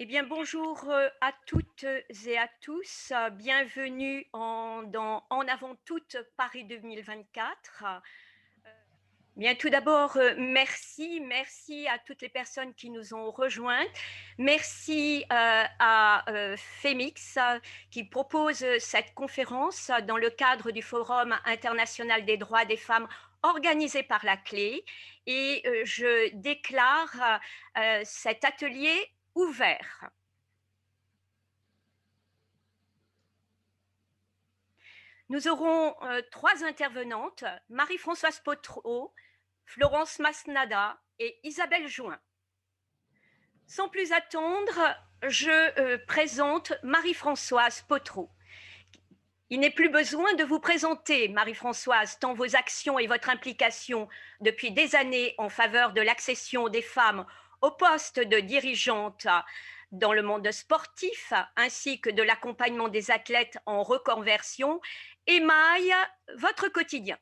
Eh bien, bonjour à toutes et à tous. Bienvenue En avant toute Paris 2024. Bien, tout d'abord, merci à toutes les personnes qui nous ont rejointes. Merci à Femix qui propose cette conférence dans le cadre du Forum international des droits des femmes organisé par la Clé. Et je déclare cet atelier ouvert. Nous aurons trois intervenantes, Marie-Françoise Potreau, Florence Masnada et Isabelle Join. Sans plus attendre, je présente Marie-Françoise Potreau. Il n'est plus besoin de vous présenter, Marie-Françoise, tant vos actions et votre implication depuis des années en faveur de l'accession des femmes au poste de dirigeante dans le monde sportif, ainsi que de l'accompagnement des athlètes en reconversion, émaillent votre quotidien.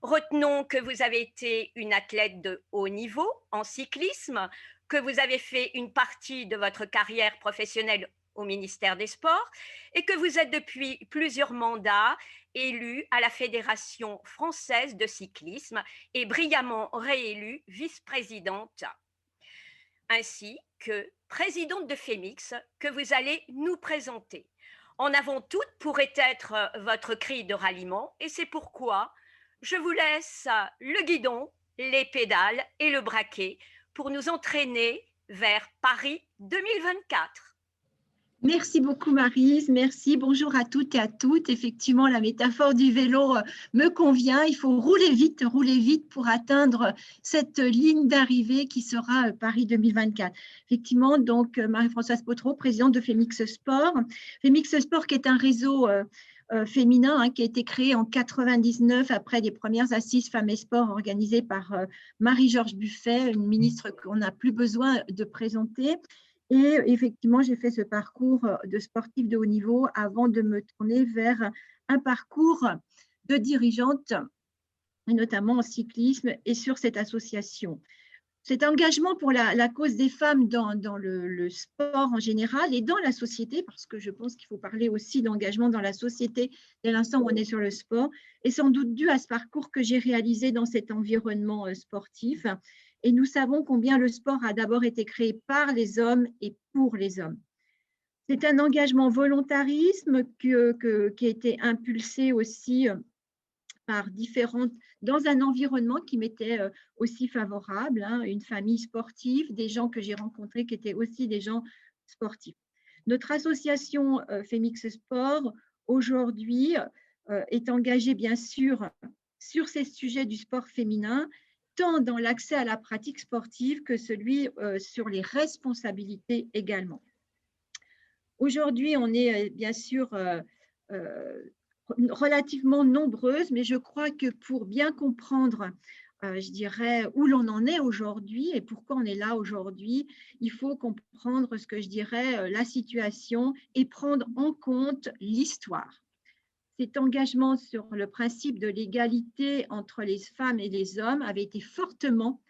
Retenons que vous avez été une athlète de haut niveau en cyclisme, que vous avez fait une partie de votre carrière professionnelle au ministère des Sports et que vous êtes depuis plusieurs mandats élue à la Fédération française de cyclisme et brillamment réélue vice-présidente, ainsi que présidente de Femix que vous allez nous présenter. En avant toute pourrait être votre cri de ralliement et c'est pourquoi je vous laisse le guidon, les pédales et le braquet pour nous entraîner vers Paris 2024. Merci beaucoup, Maryse. Merci. Bonjour à toutes et à toutes. Effectivement, la métaphore du vélo me convient. Il faut rouler vite pour atteindre cette ligne d'arrivée qui sera Paris 2024. Effectivement, donc, Marie-Françoise Potreau, présidente de Femix Sport. Femix Sport qui est un réseau féminin qui a été créé en 99 après les premières assises femmes et sport organisées par Marie-Georges Buffet, une ministre qu'on n'a plus besoin de présenter. Et effectivement, j'ai fait ce parcours de sportif de haut niveau avant de me tourner vers un parcours de dirigeante, et notamment en cyclisme et sur cette association. Cet engagement pour la cause des femmes dans le sport en général et dans la société, parce que je pense qu'il faut parler aussi d'engagement dans la société dès l'instant où on est sur le sport, est sans doute dû à ce parcours que j'ai réalisé dans cet environnement sportif. Et nous savons combien le sport a d'abord été créé par les hommes et pour les hommes. C'est un engagement volontarisme qui a été impulsé aussi par différentes, dans un environnement qui m'était aussi favorable, une famille sportive, des gens que j'ai rencontrés qui étaient aussi des gens sportifs. Notre association Femix Sport, aujourd'hui, est engagée bien sûr sur ces sujets du sport féminin, tant dans l'accès à la pratique sportive que celui sur les responsabilités également. Aujourd'hui, on est bien sûr relativement nombreuses, mais je crois que pour bien comprendre, je dirais, où l'on en est aujourd'hui et pourquoi on est là aujourd'hui, il faut comprendre ce que je dirais, la situation et prendre en compte l'histoire. Cet engagement sur le principe de l'égalité entre les femmes et les hommes avait été fortement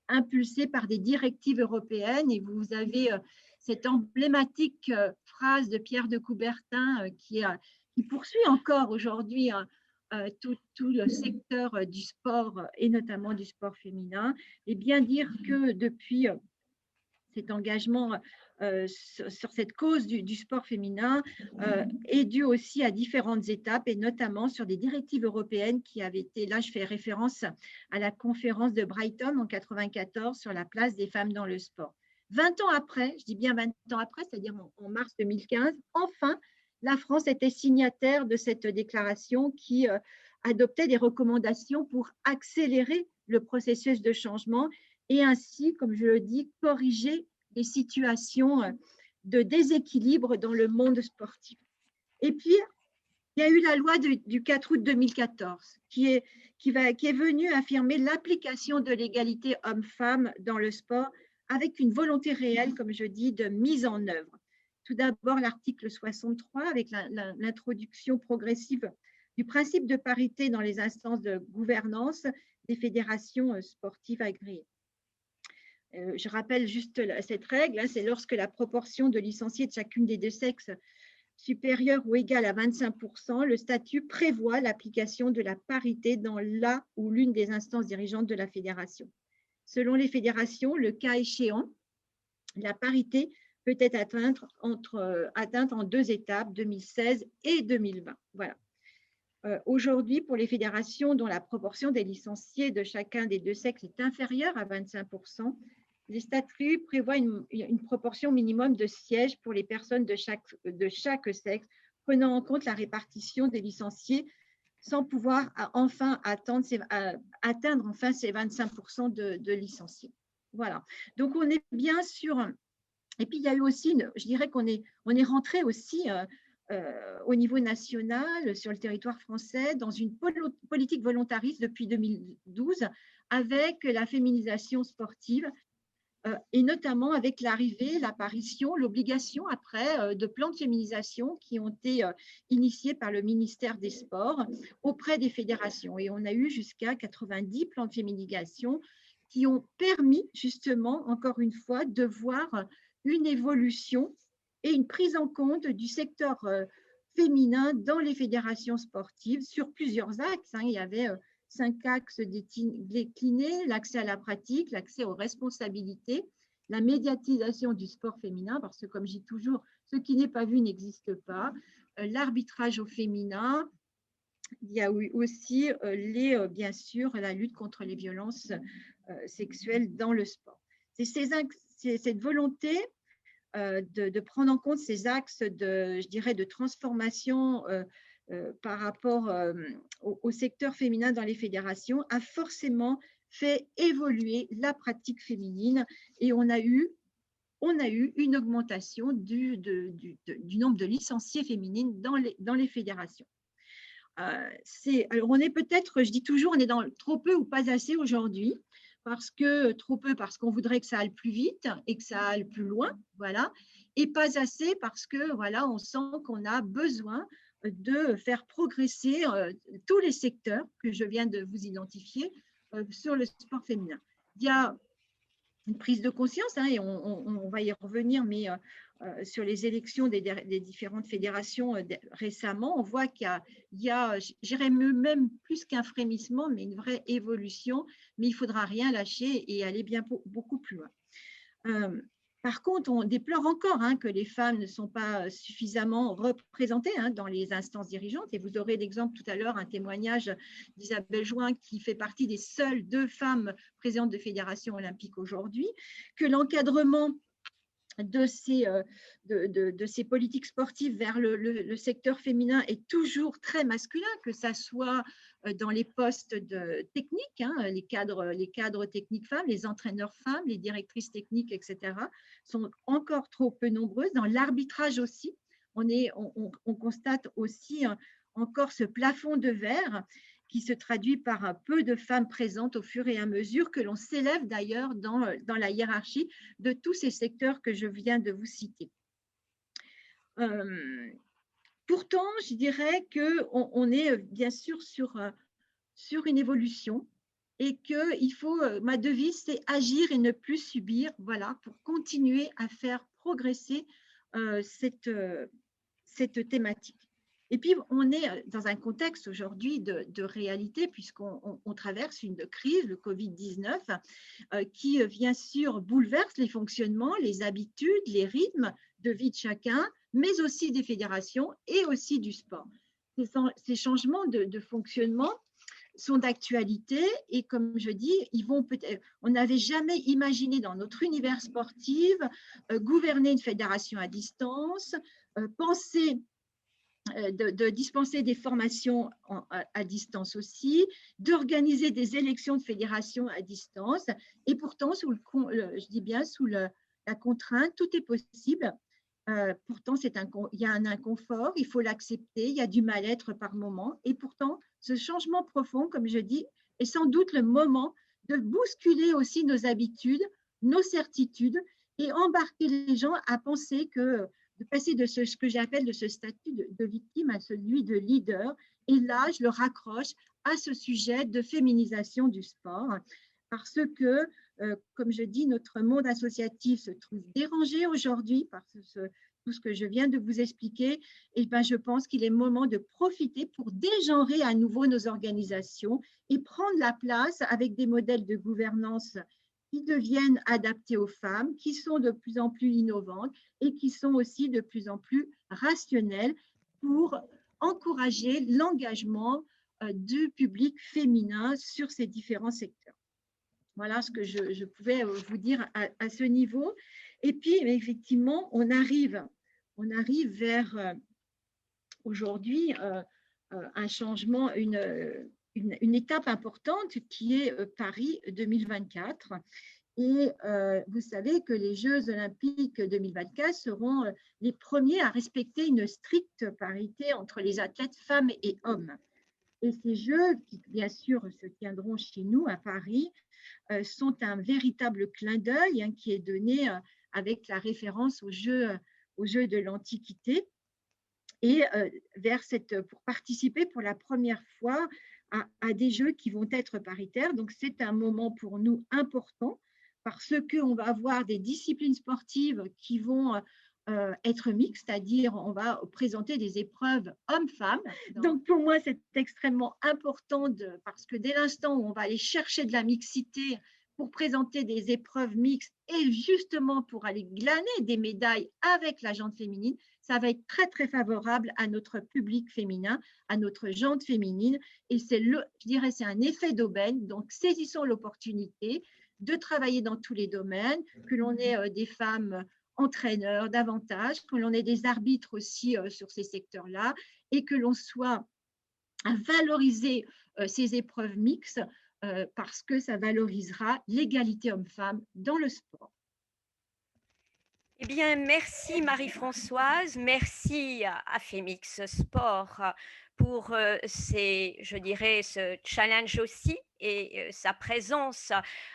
impulsé par des directives européennes et vous avez cette emblématique phrase de Pierre de Coubertin qui poursuit encore aujourd'hui tout le secteur du sport et notamment du sport féminin, et bien dire que depuis cet engagement sur cette cause du sport féminin est dû aussi à différentes étapes et notamment sur des directives européennes qui avaient été, là je fais référence à la conférence de Brighton en 1994 sur la place des femmes dans le sport. 20 ans après, je dis bien 20 ans après, c'est-à-dire en mars 2015, enfin, la France était signataire de cette déclaration qui adoptait des recommandations pour accélérer le processus de changement et ainsi, comme je le dis, corriger les situations de déséquilibre dans le monde sportif. Et puis, il y a eu la loi du 4 août 2014 qui est venue affirmer l'application de l'égalité homme-femme dans le sport avec une volonté réelle, comme je dis, de mise en œuvre. Tout d'abord, l'article 63 avec l'introduction progressive du principe de parité dans les instances de gouvernance des fédérations sportives agréées. Je rappelle juste cette règle, hein, c'est lorsque la proportion de licenciés de chacune des deux sexes supérieure ou égale à 25%, le statut prévoit l'application de la parité dans la ou l'une des instances dirigeantes de la fédération. Selon les fédérations, le cas échéant, la parité peut être atteinte en 2 étapes, 2016 et 2020. Voilà. Aujourd'hui, pour les fédérations dont la proportion des licenciés de chacun des deux sexes est inférieure à 25%, les statuts prévoient une proportion minimum de sièges pour les personnes de chaque sexe, prenant en compte la répartition des licenciés sans pouvoir atteindre ces 25% de licenciés. Voilà. Donc, on est bien sûr… Et puis, il y a eu aussi, je dirais qu'on est rentré aussi au niveau national, sur le territoire français, dans une politique volontariste depuis 2012 avec la féminisation sportive et notamment avec l'apparition, l'obligation après de plans de féminisation qui ont été initiés par le ministère des Sports auprès des fédérations. Et on a eu jusqu'à 90 plans de féminisation qui ont permis justement, encore une fois, de voir une évolution et une prise en compte du secteur féminin dans les fédérations sportives sur plusieurs axes. Il y avait 5 axes déclinés: l'accès à la pratique, l'accès aux responsabilités, la médiatisation du sport féminin, parce que comme je dis toujours, ce qui n'est pas vu n'existe pas, l'arbitrage au féminin, il y a eu aussi bien sûr la lutte contre les violences sexuelles dans le sport. C'est cette volonté de prendre en compte ces axes de transformation par rapport au secteur féminin dans les fédérations a forcément fait évoluer la pratique féminine et on a eu une augmentation du nombre de licenciées féminines dans les fédérations. Alors on est peut-être, je dis toujours, on est dans trop peu ou pas assez aujourd'hui, trop peu parce qu'on voudrait que ça aille plus vite et que ça aille plus loin, voilà, et pas assez parce que voilà, on sent qu'on a besoin de faire progresser tous les secteurs que je viens de vous identifier sur le sport féminin. Il y a une prise de conscience, hein, et on va y revenir, mais sur les élections des différentes fédérations récemment, on voit qu'il y a j'irais même plus qu'un frémissement, mais une vraie évolution, mais il ne faudra rien lâcher et aller beaucoup plus loin. Par contre, on déplore encore que les femmes ne sont pas suffisamment représentées dans les instances dirigeantes. Et vous aurez l'exemple tout à l'heure, un témoignage d'Isabelle Join, qui fait partie des seules 2 femmes présidentes de fédération olympique aujourd'hui, que l'encadrement de ces politiques sportives vers le secteur féminin est toujours très masculin, que ça soit dans les postes techniques, les cadres techniques femmes, les entraîneurs femmes, les directrices techniques, etc., sont encore trop peu nombreuses. Dans l'arbitrage aussi, on constate aussi encore ce plafond de verre qui se traduit par un peu de femmes présentes au fur et à mesure que l'on s'élève d'ailleurs dans la hiérarchie de tous ces secteurs que je viens de vous citer. Pourtant, je dirais qu'on est bien sûr sur une évolution et que ma devise, c'est agir et ne plus subir, voilà, pour continuer à faire progresser cette thématique. Et puis, on est dans un contexte aujourd'hui de réalité, puisqu'on traverse une crise, le Covid-19, qui, bien sûr, bouleverse les fonctionnements, les habitudes, les rythmes de vie de chacun, mais aussi des fédérations et aussi du sport. Ces changements de fonctionnement sont d'actualité et, comme je dis, on n'avait jamais imaginé dans notre univers sportif gouverner une fédération à distance, penser de dispenser des formations à distance aussi, d'organiser des élections de fédération à distance. Et pourtant, je dis bien sous la contrainte, tout est possible. Pourtant, il y a un inconfort, il faut l'accepter, il y a du mal-être par moment. Et pourtant, ce changement profond, comme je dis, est sans doute le moment de bousculer aussi nos habitudes, nos certitudes et embarquer les gens à penser de passer de ce que j'appelle de ce statut de victime à celui de leader. Et là, je le raccroche à ce sujet de féminisation du sport. parce que, comme je dis, notre monde associatif se trouve dérangé aujourd'hui par tout ce que je viens de vous expliquer. Et ben, je pense qu'il est moment de profiter pour dégenrer à nouveau nos organisations et prendre la place avec des modèles de gouvernance qui deviennent adaptés aux femmes, qui sont de plus en plus innovantes et qui sont aussi de plus en plus rationnelles pour encourager l'engagement du public féminin sur ces différents secteurs. Voilà ce que je pouvais vous dire à ce niveau. Et puis, effectivement, on arrive vers aujourd'hui un changement, une étape importante qui est Paris 2024. Et vous savez que les Jeux olympiques 2024 seront les premiers à respecter une stricte parité entre les athlètes femmes et hommes. Et ces Jeux, qui bien sûr se tiendront chez nous à Paris, sont un véritable clin d'œil qui est donné avec la référence aux Jeux de l'Antiquité et pour participer pour la première fois à des Jeux qui vont être paritaires. Donc c'est un moment pour nous important parce qu'on va avoir des disciplines sportives qui vont être mixtes, c'est-à-dire on va présenter des épreuves hommes-femmes. Donc pour moi, c'est extrêmement important parce que dès l'instant où on va aller chercher de la mixité pour présenter des épreuves mixtes et justement pour aller glaner des médailles avec la gente féminine, ça va être très, très favorable à notre public féminin, à notre gente féminine. Et c'est un effet d'aubaine. Donc, saisissons l'opportunité de travailler dans tous les domaines, que l'on ait des femmes entraîneurs davantage, que l'on ait des arbitres aussi sur ces secteurs-là et que l'on soit à valoriser ces épreuves mixtes parce que ça valorisera l'égalité homme-femme dans le sport. Eh bien, merci Marie-Françoise, merci à Femix Sport pour je dirais, ce challenge aussi et sa présence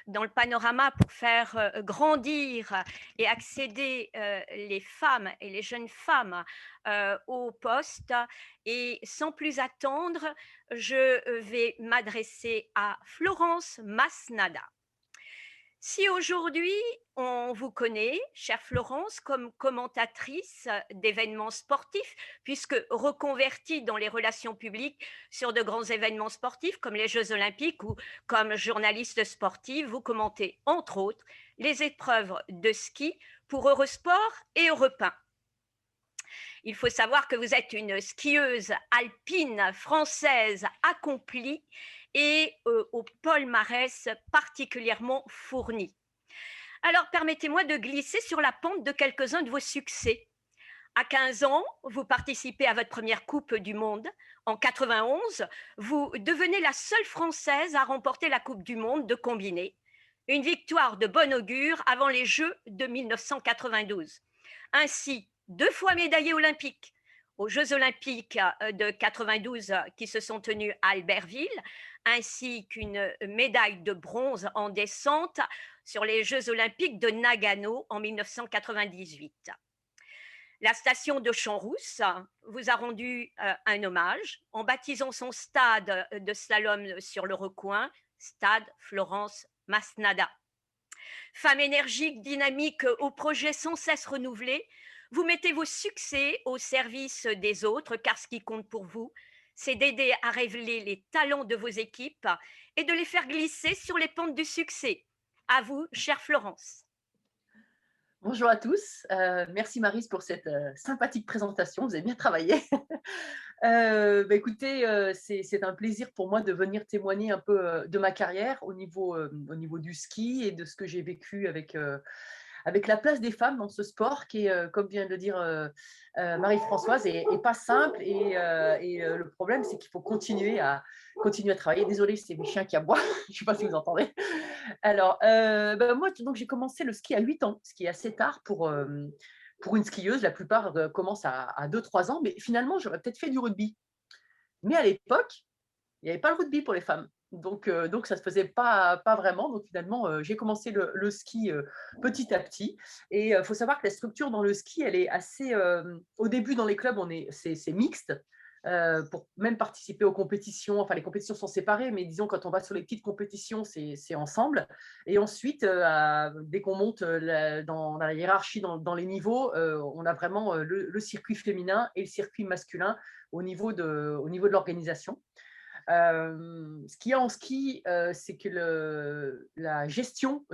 dans le panorama pour faire grandir et accéder les femmes et les jeunes femmes au poste. Et sans plus attendre, je vais m'adresser à Florence Masnada. Si aujourd'hui on vous connaît, chère Florence, comme commentatrice d'événements sportifs, puisque reconvertie dans les relations publiques sur de grands événements sportifs comme les Jeux olympiques ou comme journaliste sportive, vous commentez entre autres les épreuves de ski pour Eurosport et Europe 1. Il faut savoir que vous êtes une skieuse alpine française accomplie et au palmarès particulièrement fourni. Alors, permettez-moi de glisser sur la pente de quelques-uns de vos succès. À 15 ans, vous participez à votre première Coupe du Monde. En 91, vous devenez la seule Française à remporter la Coupe du Monde de combiné. Une victoire de bon augure avant les Jeux de 1992. Ainsi, 2 fois médaillée olympique aux Jeux olympiques de 92 qui se sont tenus à Albertville, ainsi qu'une médaille de bronze en descente sur les Jeux olympiques de Nagano en 1998. La station de Champs-Rousse vous a rendu un hommage en baptisant son stade de slalom sur le Recoin, Stade Florence Masnada. Femme énergique, dynamique, aux projets sans cesse renouvelés, vous mettez vos succès au service des autres, car ce qui compte pour vous, c'est d'aider à révéler les talents de vos équipes et de les faire glisser sur les pentes du succès. À vous, chère Florence. Bonjour à tous. Merci Maryse pour cette sympathique présentation. Vous avez bien travaillé. Écoutez, c'est un plaisir pour moi de venir témoigner un peu de ma carrière au niveau du ski et de ce que j'ai vécu avec la place des femmes dans ce sport qui est, comme vient de le dire Marie-Françoise, est pas simple. Et le problème, c'est qu'il faut continuer à travailler. Désolée, c'est mes chiens qui aboient. Je ne sais pas si vous entendez. Alors, moi, donc, j'ai commencé le ski à 8 ans, ce qui est assez tard pour une skieuse. La plupart commencent à 2-3 ans, mais finalement, j'aurais peut-être fait du rugby. Mais à l'époque, il n'y avait pas le rugby pour les femmes. Donc ça ne se faisait pas vraiment. Donc, finalement, j'ai commencé le ski petit à petit. Et il faut savoir que la structure dans le ski, elle est assez… au début, dans les clubs, c'est mixte. pour même participer aux compétitions. Enfin, les compétitions sont séparées, mais disons, quand on va sur les petites compétitions, c'est ensemble. Et ensuite, dès qu'on monte dans la hiérarchie, dans les niveaux, on a vraiment le circuit féminin et le circuit masculin au niveau de l'organisation. Ce qu'il y a en ski, c'est que la gestion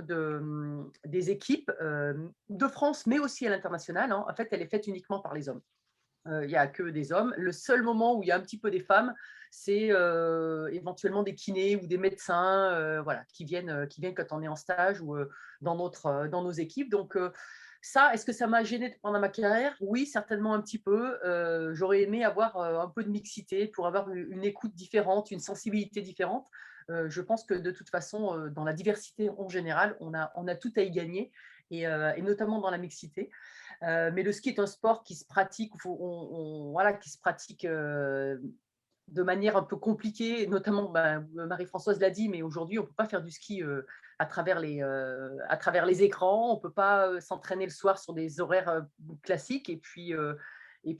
des équipes de France, mais aussi à l'international, en fait, elle est faite uniquement par les hommes. Il n'y a que des hommes. Le seul moment où il y a un petit peu des femmes, c'est éventuellement des kinés ou des médecins voilà, qui viennent quand on est en stage ou dans nos équipes. Donc, ça, est-ce que ça m'a gênée pendant ma carrière? Oui, certainement un petit peu. J'aurais aimé avoir un peu de mixité pour avoir une écoute différente, une sensibilité différente. Je pense que de toute façon, dans la diversité en général, on a tout à y gagner, et notamment dans la mixité. Mais le ski est un sport qui se pratique, voilà, qui se pratique de manière un peu compliquée, notamment, Marie-Françoise l'a dit, mais aujourd'hui, on ne peut pas faire du ski à travers les écrans, on ne peut pas s'entraîner le soir sur des horaires classiques. Et puis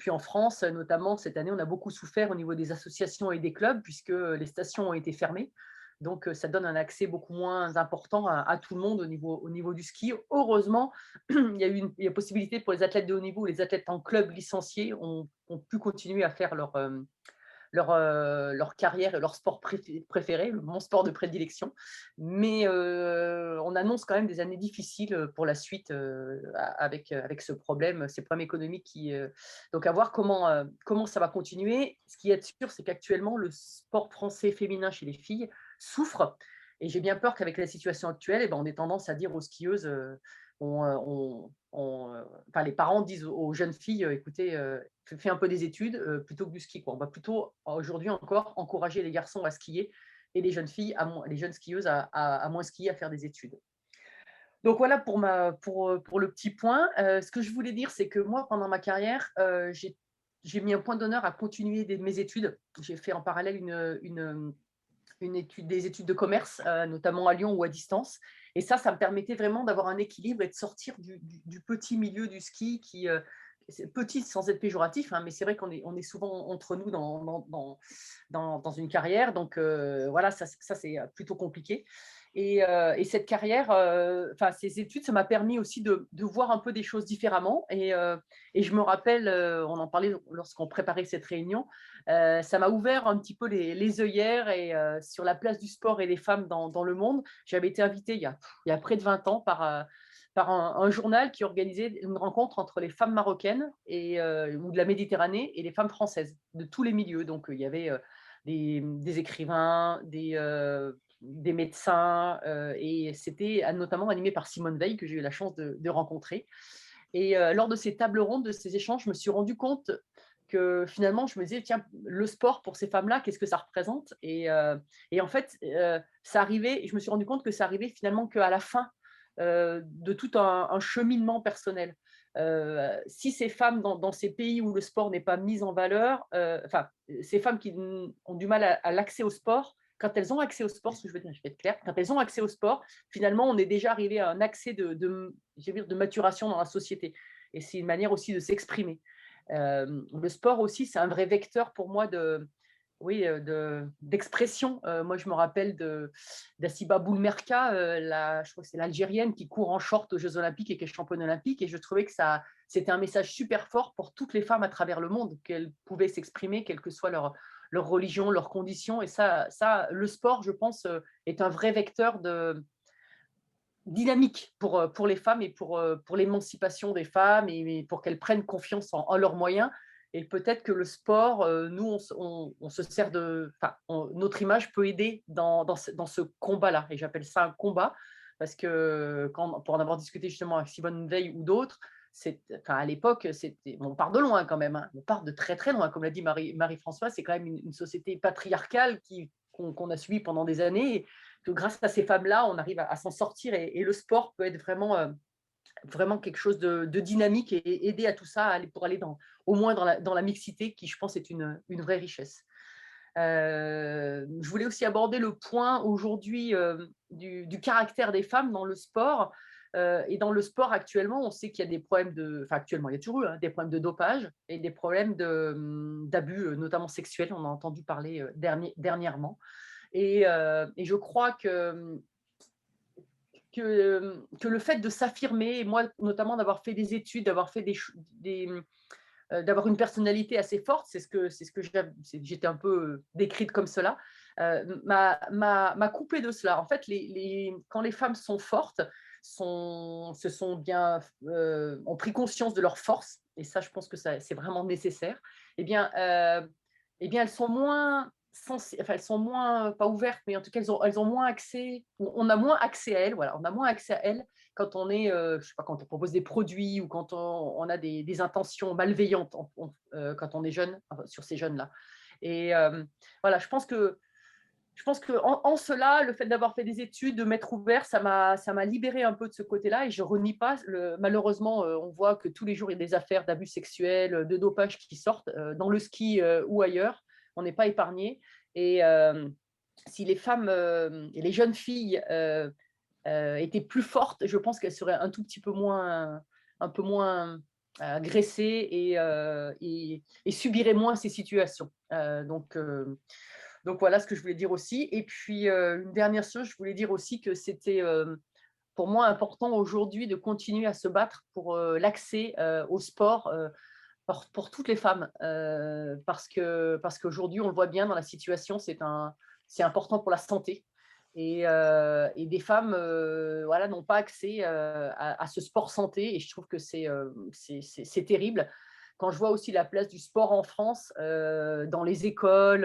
en France, notamment cette année, on a beaucoup souffert au niveau des associations et des clubs, puisque les stations ont été fermées. Donc, ça donne un accès beaucoup moins important à tout le monde au niveau du ski. Heureusement, il y a possibilité pour les athlètes de haut niveau, les athlètes en club licenciés ont pu continuer à faire leur carrière et leur sport préféré, mon sport de prédilection. Mais on annonce quand même des années difficiles pour la suite avec ce problème, ces problèmes économiques. Donc, à voir comment ça va continuer. Ce qui est sûr, c'est qu'actuellement, le sport français féminin chez les filles souffre. Et j'ai bien peur qu'avec la situation actuelle, on ait tendance à dire aux skieuses, enfin, les parents disent aux jeunes filles, écoutez, fais un peu des études plutôt que du ski, quoi. On va plutôt aujourd'hui encore encourager les garçons à skier et les jeunes filles, les jeunes skieuses à moins skier, à faire des études. Donc voilà pour le petit point. Ce que je voulais dire, c'est que moi, pendant ma carrière, j'ai mis un point d'honneur à continuer mes études. J'ai fait en parallèle des études de commerce, notamment à Lyon ou à distance. Et ça me permettait vraiment d'avoir un équilibre et de sortir du petit milieu du ski qui, c'est petit sans être péjoratif, hein, mais c'est vrai qu'on est souvent entre nous dans une carrière. Donc voilà, ça c'est plutôt compliqué. Et cette carrière, enfin ces études, ça m'a permis aussi de voir un peu des choses différemment. Et je me rappelle, on en parlait lorsqu'on préparait cette réunion, ça m'a ouvert un petit peu les œillères sur la place du sport et des femmes dans le monde. J'avais été invitée il y a près de 20 ans par un journal qui organisait une rencontre entre les femmes marocaines ou de la Méditerranée et les femmes françaises de tous les milieux. Donc, il y avait des écrivains, des médecins, et c'était notamment animé par Simone Veil, que j'ai eu la chance de rencontrer. Et lors de ces tables rondes, de ces échanges, je me suis rendu compte que finalement, je me disais, tiens, le sport pour ces femmes-là, qu'est-ce que ça représente? Et en fait, ça arrivait, je me suis rendu compte que ça arrivait finalement qu'à la fin de tout un cheminement personnel. Si ces femmes dans ces pays où le sport n'est pas mis en valeur, enfin, ces femmes qui ont du mal à l'accès au sport, quand elles ont accès au sport, ce que je veux dire, je vais être claire, quand elles ont accès au sport, finalement, on est déjà arrivé à un accès de maturation dans la société. Et c'est une manière aussi de s'exprimer. Le sport aussi, c'est un vrai vecteur pour moi d'expression. Moi, je me rappelle d'Assiba Boulmerka, je crois que c'est l'Algérienne qui court en short aux Jeux Olympiques et qui est championne olympique. Et je trouvais que c'était un message super fort pour toutes les femmes à travers le monde, qu'elles pouvaient s'exprimer, quelle que soit leur religion, leurs conditions. Et ça, le sport, je pense, est un vrai vecteur dynamique pour les femmes et pour l'émancipation des femmes et pour qu'elles prennent confiance en leurs moyens. Et peut-être que le sport, nous, on se sert notre image peut aider dans ce combat-là. Et j'appelle ça un combat parce que, pour en avoir discuté justement avec Simone Veil ou d'autres, à l'époque, on part de loin quand même, hein. On part de très très loin. Comme l'a dit Marie-Françoise, c'est quand même une société patriarcale qu'on a subie pendant des années. Et que grâce à ces femmes-là, on arrive à s'en sortir. Et le sport peut être vraiment quelque chose de dynamique et aider à tout ça pour aller au moins dans la mixité, qui, je pense, est une vraie richesse. Je voulais aussi aborder le point aujourd'hui du caractère des femmes dans le sport. Et dans le sport actuellement, on sait qu'il y a des problèmes enfin actuellement, il y a toujours eu des problèmes de dopage et des problèmes d'abus, notamment sexuels. On en a entendu parler dernièrement. Et je crois que le fait de s'affirmer, et moi notamment d'avoir fait des études, d'avoir fait d'avoir une personnalité assez forte, c'est ce que j'étais un peu décrite comme cela, m'a coupé de cela. En fait, quand les femmes sont fortes, ont pris conscience de leur force, et ça, je pense que c'est vraiment nécessaire. Eh bien, elles sont moins enfin, elles sont moins, pas ouvertes, mais en tout cas, elles ont moins accès, on a moins accès à elles, voilà, on a moins accès à elles quand on est, je sais pas, quand on propose des produits ou quand on a des intentions malveillantes quand on est jeune, enfin, sur ces jeunes-là. Et voilà, je pense que en cela, le fait d'avoir fait des études, de m'être ouvert, ça m'a libéré un peu de ce côté-là, et je renie pas. Malheureusement, on voit que tous les jours, il y a des affaires d'abus sexuels, de dopage qui sortent, dans le ski ou ailleurs. On n'est pas épargné. Et si les femmes et les jeunes filles étaient plus fortes, je pense qu'elles seraient un peu moins agressées et subiraient moins ces situations. Donc voilà ce que je voulais dire aussi. Et puis une dernière chose, je voulais dire aussi que c'était pour moi important aujourd'hui de continuer à se battre pour l'accès au sport pour toutes les femmes, parce qu'aujourd'hui, on le voit bien dans la situation, c'est important pour la santé. Et des femmes voilà, n'ont pas accès à ce sport santé, et je trouve que c'est terrible. Quand je vois aussi la place du sport en France, dans les écoles,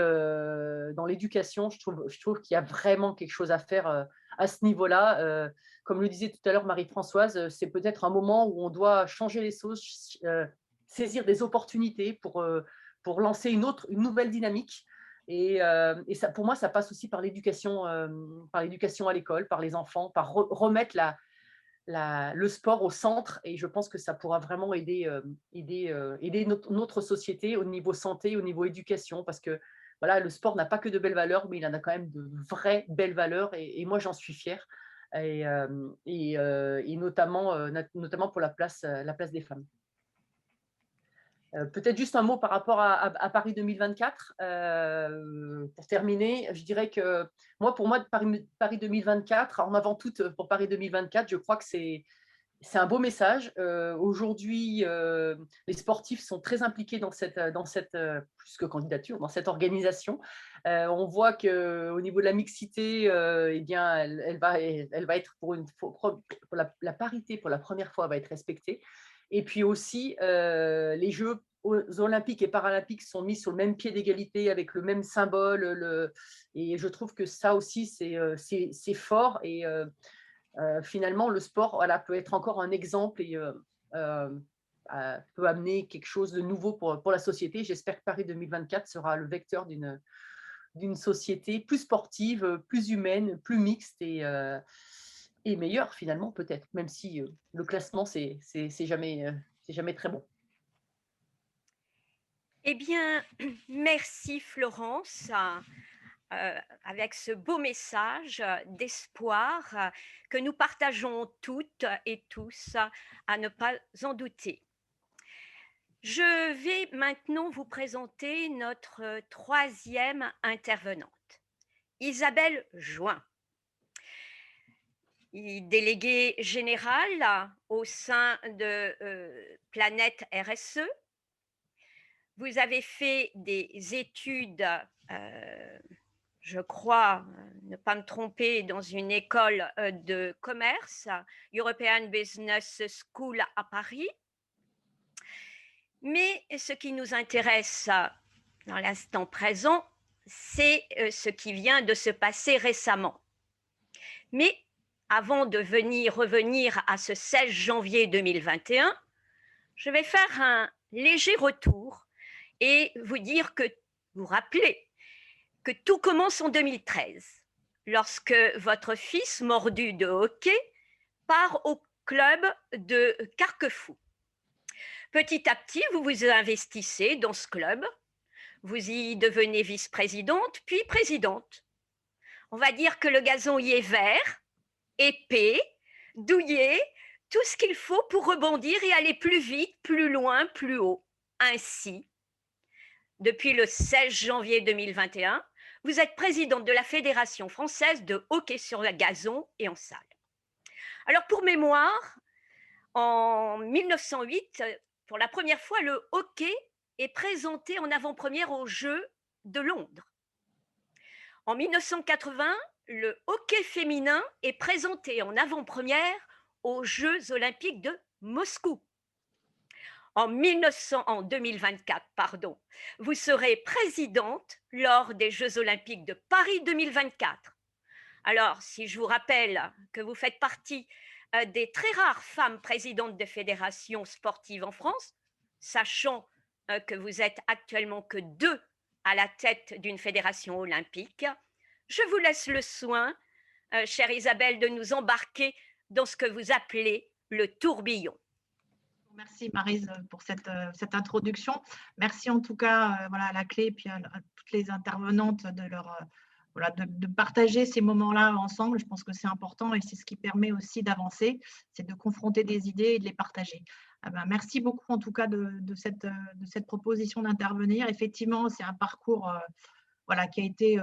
dans l'éducation, je trouve qu'il y a vraiment quelque chose à faire à ce niveau-là. Comme le disait tout à l'heure Marie-Françoise, c'est peut-être un moment où on doit changer les choses, saisir des opportunités pour lancer une nouvelle dynamique. Et ça, pour moi, ça passe aussi par l'éducation à l'école, par les enfants, par remettre le sport au centre. Et je pense que ça pourra vraiment aider notre société au niveau santé, au niveau éducation, parce que voilà, le sport n'a pas que de belles valeurs, mais il en a quand même de vraies belles valeurs, et moi, j'en suis fière. Et notamment pour la place des femmes. Peut-être juste un mot par rapport à Paris 2024. Pour terminer, je dirais que pour moi, Paris 2024, en avant tout pour Paris 2024, je crois que c'est un beau message. Aujourd'hui, les sportifs sont très impliqués dans cette plus que candidature, dans cette organisation. On voit qu'au niveau de la mixité, eh bien, elle va être pour la parité, pour la première fois, va être respectée. Et puis aussi, les Jeux olympiques et paralympiques sont mis sur le même pied d'égalité, avec le même symbole. Et je trouve que ça aussi, c'est fort. Et finalement, le sport, voilà, peut être encore un exemple et peut amener quelque chose de nouveau pour la société. J'espère que Paris 2024 sera le vecteur d'une société plus sportive, plus humaine, plus mixte et meilleure finalement, peut-être, même si le classement, c'est jamais très bon. Eh bien, merci Florence, avec ce beau message d'espoir que nous partageons toutes et tous, à ne pas en douter. Je vais maintenant vous présenter notre troisième intervenante, Isabelle Join, déléguée générale au sein de Planète RSE. Vous avez fait des études, je crois, ne pas me tromper, dans une école de commerce, European Business School à Paris. Mais ce qui nous intéresse dans l'instant présent, c'est ce qui vient de se passer récemment. Mais avant de revenir à ce 16 janvier 2021, je vais faire un léger retour et vous rappeler que tout commence en 2013, lorsque votre fils mordu de hockey part au club de Carquefou. Petit à petit, vous vous investissez dans ce club, vous y devenez vice-présidente, puis présidente. On va dire que le gazon y est vert, épais, douillet, tout ce qu'il faut pour rebondir et aller plus vite, plus loin, plus haut. Ainsi, depuis le 16 janvier 2021, vous êtes présidente de la Fédération française de hockey sur gazon et en salle. Alors pour mémoire, en 1908, pour la première fois, le hockey est présenté en avant-première aux Jeux de Londres. En 1980, le hockey féminin est présenté en avant-première aux Jeux olympiques de Moscou. En 2024, vous serez présidente lors des Jeux olympiques de Paris 2024. Alors, si je vous rappelle que vous faites partie des très rares femmes présidentes de fédérations sportives en France, sachant que vous êtes actuellement que 2 à la tête d'une fédération olympique, je vous laisse le soin, chère Isabelle, de nous embarquer dans ce que vous appelez le tourbillon. Merci Maryse pour cette introduction. Merci en tout cas voilà, à la clé et puis à toutes les intervenantes de partager ces moments-là ensemble. Je pense que c'est important et c'est ce qui permet aussi d'avancer, c'est de confronter des idées et de les partager. Merci beaucoup en tout cas de cette proposition d'intervenir. Effectivement, c'est un parcours voilà, qui a été,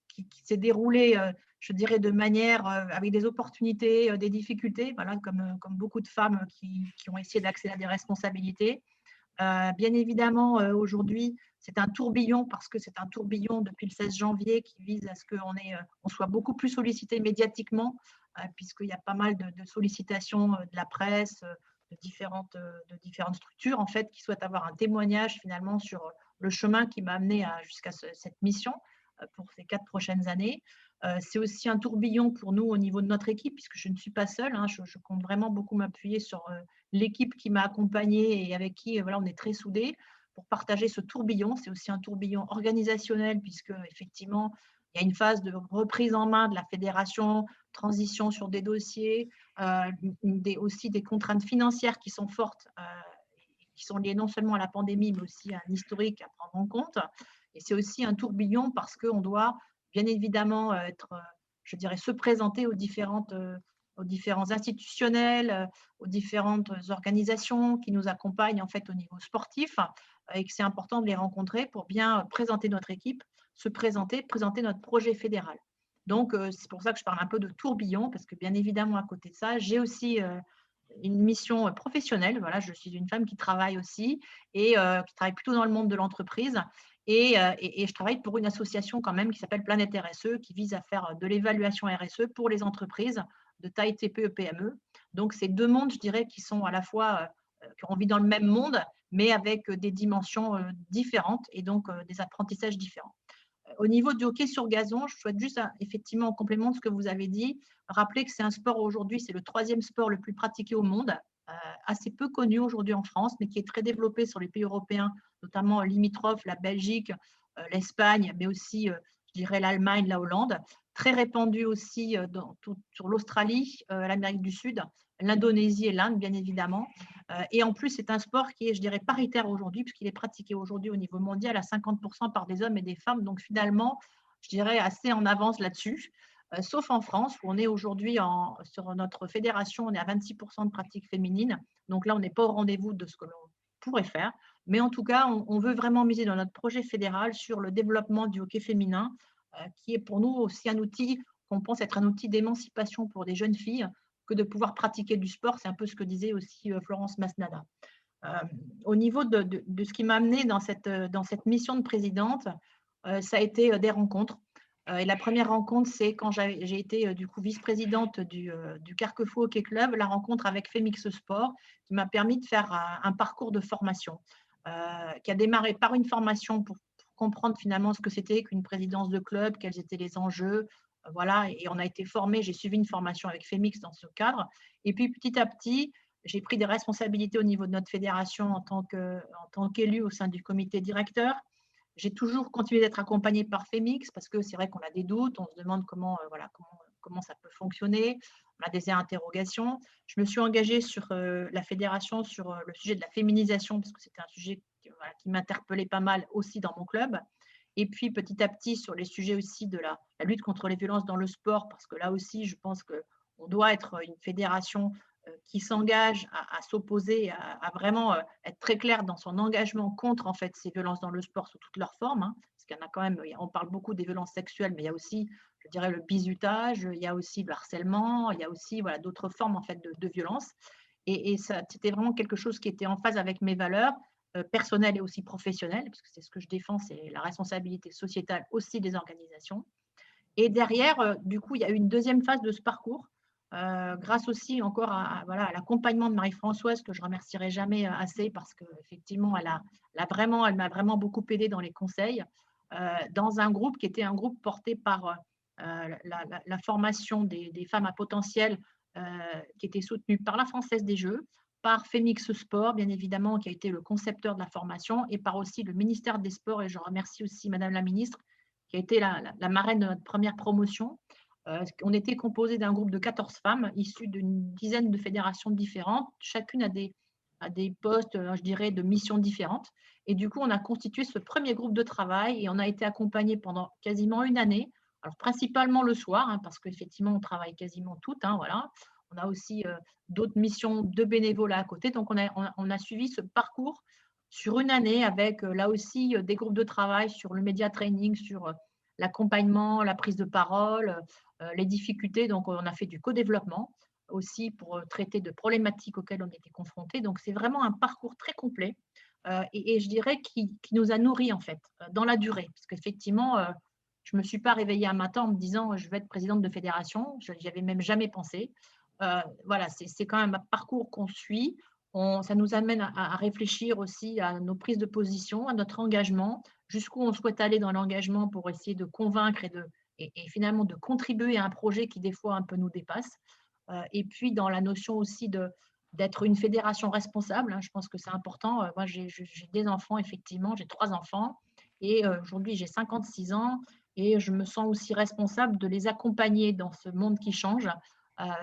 qui s'est déroulé, je dirais, de manière avec des opportunités, des difficultés, voilà, comme beaucoup de femmes qui ont essayé d'accéder à des responsabilités. Bien évidemment, aujourd'hui, c'est un tourbillon parce que c'est un tourbillon depuis le 16 janvier qui vise à ce qu'on soit beaucoup plus sollicité médiatiquement, puisqu'il y a pas mal de sollicitations de la presse, de différentes structures en fait, qui souhaitent avoir un témoignage finalement sur le chemin qui m'a amené jusqu'à cette mission pour ces 4 prochaines années. C'est aussi un tourbillon pour nous au niveau de notre équipe, puisque je ne suis pas seule. Hein, je compte vraiment beaucoup m'appuyer sur l'équipe qui m'a accompagnée et avec qui voilà, on est très soudés pour partager ce tourbillon. C'est aussi un tourbillon organisationnel, puisque effectivement, il y a une phase de reprise en main de la fédération, transition sur des dossiers, aussi des contraintes financières qui sont fortes, qui sont liées non seulement à la pandémie, mais aussi à un historique à prendre en compte. Et c'est aussi un tourbillon parce qu'on doit bien évidemment je dirais, se présenter aux différents institutionnels, aux différentes organisations qui nous accompagnent en fait au niveau sportif, et que c'est important de les rencontrer pour bien présenter notre équipe, se présenter notre projet fédéral. Donc, c'est pour ça que je parle un peu de tourbillon, parce que bien évidemment, à côté de ça, j'ai aussi une mission professionnelle. Voilà, je suis une femme qui travaille aussi et qui travaille plutôt dans le monde de l'entreprise. Et je travaille pour une association quand même qui s'appelle Planète RSE, qui vise à faire de l'évaluation RSE pour les entreprises de taille TPE, PME. Donc, c'est 2 mondes, je dirais, qui sont à la fois, qui ont envie dans le même monde, mais avec des dimensions différentes et donc des apprentissages différents. Au niveau du hockey sur gazon, je souhaite juste, effectivement, en complément de ce que vous avez dit, rappeler que c'est un sport aujourd'hui, c'est le 3e sport le plus pratiqué au monde, assez peu connu aujourd'hui en France, mais qui est très développé sur les pays européens, notamment limitrophes, la Belgique, l'Espagne, mais aussi, je dirais, l'Allemagne, la Hollande. Très répandu aussi sur l'Australie, l'Amérique du Sud, l'Indonésie et l'Inde, bien évidemment. Et en plus, c'est un sport qui est, je dirais, paritaire aujourd'hui, puisqu'il est pratiqué aujourd'hui au niveau mondial à 50% par des hommes et des femmes. Donc, finalement, je dirais assez en avance là-dessus. Sauf en France, où on est aujourd'hui sur notre fédération, on est à 26% de pratiques féminines. Donc là, on n'est pas au rendez-vous de ce que l'on pourrait faire. Mais en tout cas, on veut vraiment miser dans notre projet fédéral sur le développement du hockey féminin, qui est pour nous aussi un outil qu'on pense être un outil d'émancipation pour des jeunes filles, que de pouvoir pratiquer du sport. C'est un peu ce que disait aussi Florence Masnada. Au niveau de ce qui m'a amené dans cette mission de présidente, ça a été des rencontres. Et la première rencontre, c'est quand j'ai été du coup vice-présidente du Carquefou Hockey Club, la rencontre avec Femix Sport, qui m'a permis de faire un parcours de formation, qui a démarré par une formation pour comprendre finalement ce que c'était qu'une présidence de club, quels étaient les enjeux, voilà, et on a été formés, j'ai suivi une formation avec Femix dans ce cadre. Et puis petit à petit, j'ai pris des responsabilités au niveau de notre fédération en tant qu'élue au sein du comité directeur. J'ai toujours continué d'être accompagnée par Femix parce que c'est vrai qu'on a des doutes, on se demande comment ça peut fonctionner, on a des interrogations. Je me suis engagée sur la fédération sur le sujet de la féminisation parce que c'était un sujet qui m'interpellait pas mal aussi dans mon club. Et puis petit à petit sur les sujets aussi de la lutte contre les violences dans le sport, parce que là aussi je pense qu'on doit être une fédération qui s'engage à s'opposer, à vraiment être très clair dans son engagement contre en fait ces violences dans le sport sous toutes leurs formes, hein, parce qu'il y en a quand même, on parle beaucoup des violences sexuelles, mais il y a aussi, je dirais, le bizutage, il y a aussi le harcèlement, il y a aussi voilà, d'autres formes en fait de violence. Et ça, c'était vraiment quelque chose qui était en phase avec mes valeurs personnelles et aussi professionnelles, parce que c'est ce que je défends, c'est la responsabilité sociétale aussi des organisations. Et derrière, du coup, il y a eu une deuxième phase de ce parcours, grâce aussi encore voilà, à l'accompagnement de Marie-Françoise, que je ne remercierai jamais assez, parce qu'effectivement, elle m'a vraiment beaucoup aidée dans les conseils, dans un groupe qui était un groupe porté par la formation des femmes à potentiel, qui était soutenue par la Française des Jeux, par Phoenix Sport, bien évidemment, qui a été le concepteur de la formation, et par aussi le ministère des Sports. Et je remercie aussi Madame la ministre, qui a été la marraine de notre première promotion. On était composé d'un groupe de 14 femmes issues d'une dizaine de fédérations différentes. Chacune a des postes, je dirais, de missions différentes. Et du coup, on a constitué ce premier groupe de travail et on a été accompagnés pendant quasiment une année. Alors, principalement le soir, hein, parce qu'effectivement, on travaille quasiment toutes. Hein, voilà. On a aussi d'autres missions de bénévolat à côté. Donc, on a suivi ce parcours sur une année avec là aussi des groupes de travail sur le média training, sur l'accompagnement, la prise de parole, les difficultés. Donc, on a fait du co-développement aussi pour traiter de problématiques auxquelles on était confrontés. Donc, c'est vraiment un parcours très complet et je dirais qui nous a nourris en fait dans la durée. Parce qu'effectivement, je ne me suis pas réveillée un matin en me disant je vais être présidente de fédération. Je n'y avais même jamais pensé. Voilà, c'est quand même un parcours qu'on suit. Ça nous amène à réfléchir aussi à nos prises de position, à notre engagement, jusqu'où on souhaite aller dans l'engagement pour essayer de convaincre et finalement de contribuer à un projet qui des fois un peu nous dépasse. Et puis dans la notion aussi d'être une fédération responsable, hein, je pense que c'est important. Moi, j'ai des enfants, effectivement, j'ai 3 enfants et aujourd'hui j'ai 56 ans et je me sens aussi responsable de les accompagner dans ce monde qui change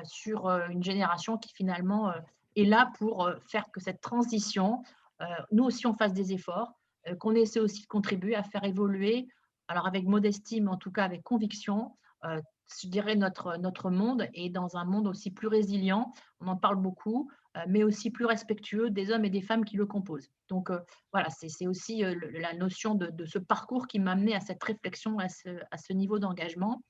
sur une génération qui finalement est là pour faire que cette transition, nous aussi on fasse des efforts, qu'on essaie aussi de contribuer à faire évoluer, alors avec modestie, mais en tout cas avec conviction, je dirais notre monde et dans un monde aussi plus résilient, on en parle beaucoup, mais aussi plus respectueux des hommes et des femmes qui le composent. Donc voilà, c'est aussi la notion de ce parcours qui m'a amené à cette réflexion, à ce niveau d'engagement,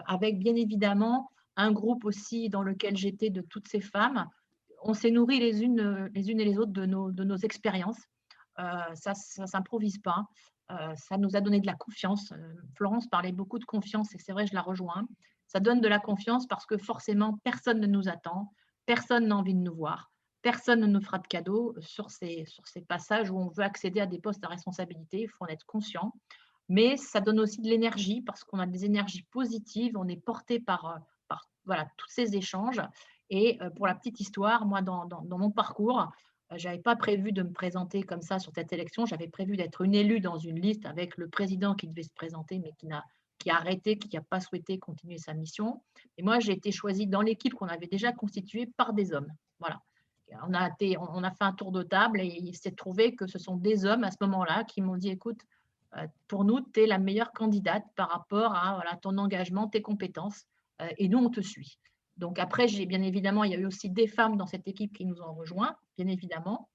avec bien évidemment un groupe aussi dans lequel j'étais de toutes ces femmes. On s'est nourris les unes et les autres de nos expériences. Ça ne s'improvise pas. Ça nous a donné de la confiance. Florence parlait beaucoup de confiance et c'est vrai, je la rejoins. Ça donne de la confiance parce que forcément, personne ne nous attend, personne n'a envie de nous voir, personne ne nous fera de cadeaux sur ces passages où on veut accéder à des postes à responsabilité. Il faut en être conscient. Mais ça donne aussi de l'énergie parce qu'on a des énergies positives, on est porté par voilà, tous ces échanges. Et pour la petite histoire, moi, dans mon parcours, je n'avais pas prévu de me présenter comme ça sur cette élection. J'avais prévu d'être une élue dans une liste avec le président qui devait se présenter, mais qui a arrêté, qui n'a pas souhaité continuer sa mission. Et moi, j'ai été choisie dans l'équipe qu'on avait déjà constituée par des hommes. Voilà. On a fait un tour de table et il s'est trouvé que ce sont des hommes à ce moment-là qui m'ont dit, écoute, pour nous, tu es la meilleure candidate par rapport à voilà, ton engagement, tes compétences, et nous, on te suit. Donc après, bien évidemment, il y a eu aussi des femmes dans cette équipe qui nous ont rejoints, bien évidemment.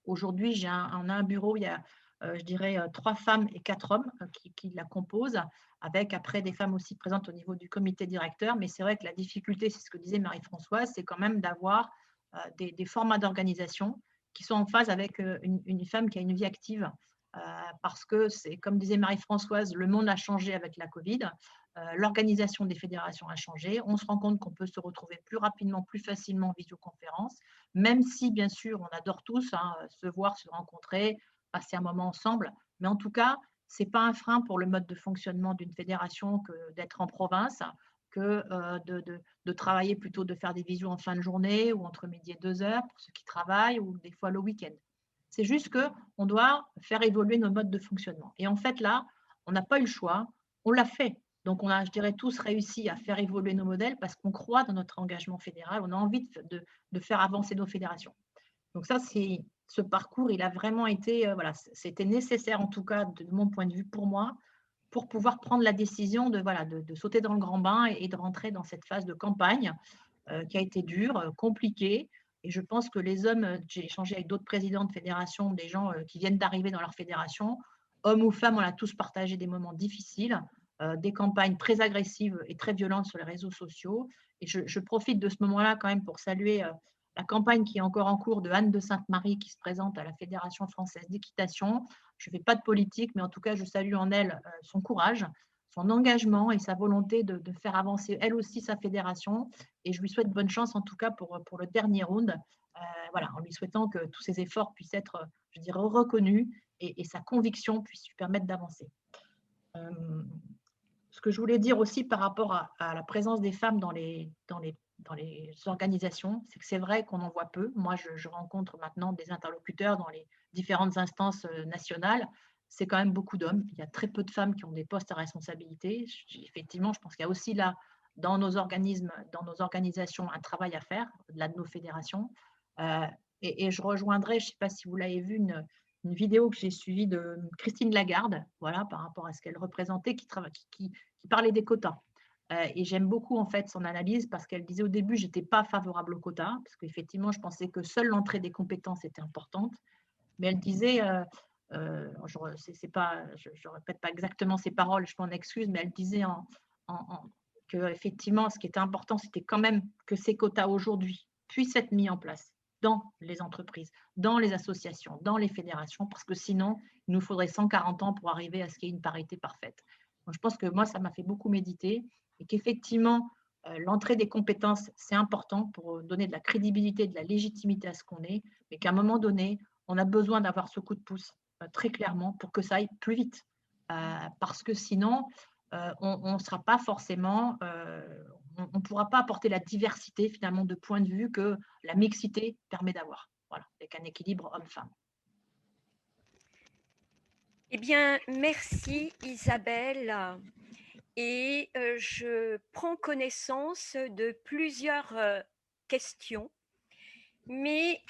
Aujourd'hui, on a un bureau, il y a, je dirais, 3 femmes et 4 hommes qui la composent, avec après des femmes aussi présentes au niveau du comité directeur. Mais c'est vrai que la difficulté, c'est ce que disait Marie-Françoise, c'est quand même d'avoir des formats d'organisation qui sont en phase avec une femme qui a une vie active. Parce que c'est, comme disait Marie-Françoise, le monde a changé avec la Covid, l'organisation des fédérations a changé, on se rend compte qu'on peut se retrouver plus rapidement, plus facilement en visioconférence, même si bien sûr on adore tous hein, se voir, se rencontrer, passer un moment ensemble, mais en tout cas, ce n'est pas un frein pour le mode de fonctionnement d'une fédération que d'être en province, que de travailler plutôt, de faire des visios en fin de journée ou entre midi et 2h pour ceux qui travaillent ou des fois le week-end. C'est juste qu'on doit faire évoluer nos modes de fonctionnement. Et en fait, là, on n'a pas eu le choix, on l'a fait. Donc, on a, je dirais, tous réussi à faire évoluer nos modèles parce qu'on croit dans notre engagement fédéral, on a envie de faire avancer nos fédérations. Donc ça, ce parcours, il a vraiment été, voilà, c'était nécessaire en tout cas de mon point de vue pour moi, pour pouvoir prendre la décision de sauter dans le grand bain et de rentrer dans cette phase de campagne qui a été dur, compliqué. Et je pense que les hommes, j'ai échangé avec d'autres présidents de fédérations, des gens qui viennent d'arriver dans leur fédération, hommes ou femmes, on a tous partagé des moments difficiles, des campagnes très agressives et très violentes sur les réseaux sociaux. Et je profite de ce moment-là quand même pour saluer la campagne qui est encore en cours de Anne de Sainte-Marie qui se présente à la Fédération française d'équitation. Je ne fais pas de politique, mais en tout cas, je salue en elle son courage, son engagement et sa volonté de faire avancer elle aussi sa fédération. Et je lui souhaite bonne chance en tout cas pour le dernier round. Voilà, en lui souhaitant que tous ses efforts puissent être, je dirais, reconnus et sa conviction puisse lui permettre d'avancer. Ce que je voulais dire aussi par rapport à la présence des femmes dans les organisations, c'est que c'est vrai qu'on en voit peu. Moi, je rencontre maintenant des interlocuteurs dans les différentes instances nationales. C'est quand même beaucoup d'hommes. Il y a très peu de femmes qui ont des postes à responsabilité. Effectivement, je pense qu'il y a aussi là, dans nos organismes, dans nos organisations, un travail à faire, là de nos fédérations. Et je rejoindrai, je ne sais pas si vous l'avez vu, une vidéo que j'ai suivie de Christine Lagarde, voilà, par rapport à ce qu'elle représentait, qui parlait des quotas. Et j'aime beaucoup en fait son analyse parce qu'elle disait au début, je n'étais pas favorable aux quotas, parce qu'effectivement, je pensais que seule l'entrée des compétences était importante. Mais elle disait, je ne répète pas exactement ses paroles, je m'en excuse, mais elle disait qu'effectivement, ce qui était important, c'était quand même que ces quotas aujourd'hui puissent être mis en place dans les entreprises, dans les associations, dans les fédérations, parce que sinon, il nous faudrait 140 ans pour arriver à ce qu'il y ait une parité parfaite. Donc, je pense que moi, ça m'a fait beaucoup méditer et qu'effectivement, l'entrée des compétences, c'est important pour donner de la crédibilité, de la légitimité à ce qu'on est, mais qu'à un moment donné, on a besoin d'avoir ce coup de pouce très clairement pour que ça aille plus vite. Parce que sinon, on ne sera pas forcément, on ne pourra pas apporter la diversité finalement de points de vue que la mixité permet d'avoir. Voilà, avec un équilibre homme-femme. Eh bien, merci Isabelle. Et je prends connaissance de plusieurs questions. Mais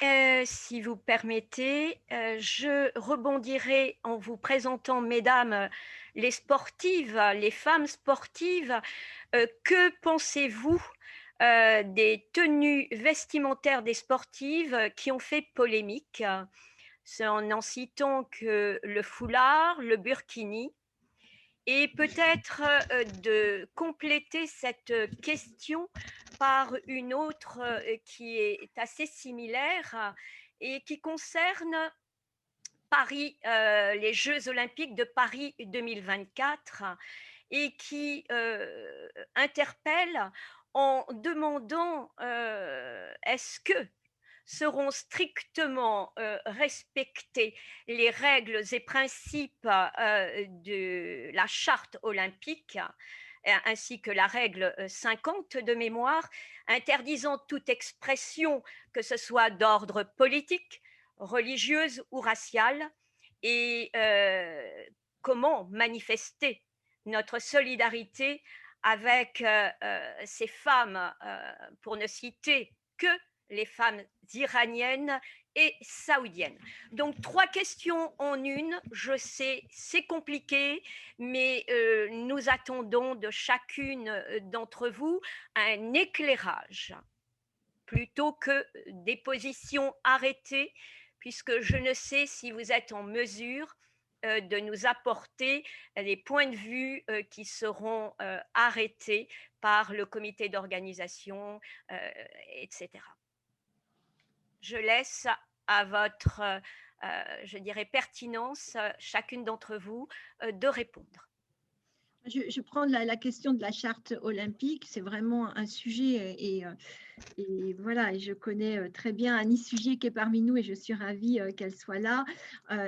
si vous permettez, je rebondirai en vous présentant, mesdames, les sportives, les femmes sportives. Que pensez-vous des tenues vestimentaires des sportives qui ont fait polémique? C'est en citant que le foulard, le burkini, et peut-être de compléter cette question par une autre qui est assez similaire et qui concerne Paris, les Jeux olympiques de Paris 2024 et qui interpelle en demandant est-ce que seront strictement respectées les règles et principes de la charte olympique, ainsi que la règle 50 de mémoire, interdisant toute expression, que ce soit d'ordre politique, religieuse ou raciale, et comment manifester notre solidarité avec ces femmes, pour ne citer que les femmes iraniennes et saoudiennes. Donc, 3 questions en une. Je sais, c'est compliqué, mais nous attendons de chacune d'entre vous un éclairage plutôt que des positions arrêtées, puisque je ne sais si vous êtes en mesure de nous apporter les points de vue qui seront arrêtés par le comité d'organisation, etc. Je laisse à votre, je dirais, pertinence, chacune d'entre vous, de répondre. Je prends la question de la charte olympique, c'est vraiment un sujet et voilà, et je connais très bien Annie Sugier qui est parmi nous et je suis ravie qu'elle soit là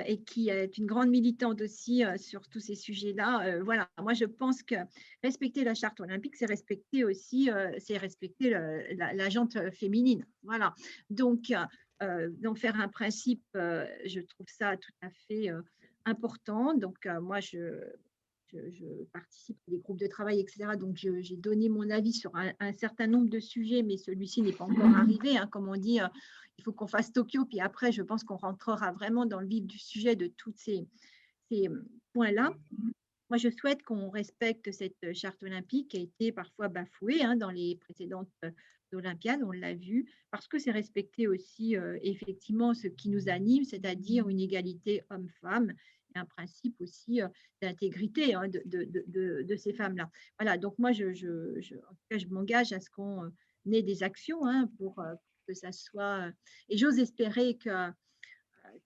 et qui est une grande militante aussi sur tous ces sujets-là. Voilà, moi je pense que respecter la charte olympique, c'est respecter aussi, c'est respecter la jante féminine. Voilà, donc d'en faire un principe, je trouve ça tout à fait important. Donc moi je participe à des groupes de travail, etc. Donc, j'ai donné mon avis sur un certain nombre de sujets, mais celui-ci n'est pas encore arrivé. Hein. Comme on dit, il faut qu'on fasse Tokyo, puis après, je pense qu'on rentrera vraiment dans le vif du sujet de tous ces points-là. Moi, je souhaite qu'on respecte cette charte olympique qui a été parfois bafouée dans les précédentes Olympiades, on l'a vu, parce que c'est respecter aussi effectivement ce qui nous anime, c'est-à-dire une égalité homme-femme et un principe aussi d'intégrité de ces femmes-là. Voilà, donc moi, en tout cas, je m'engage à ce qu'on ait des actions pour que ça soit. Et j'ose espérer que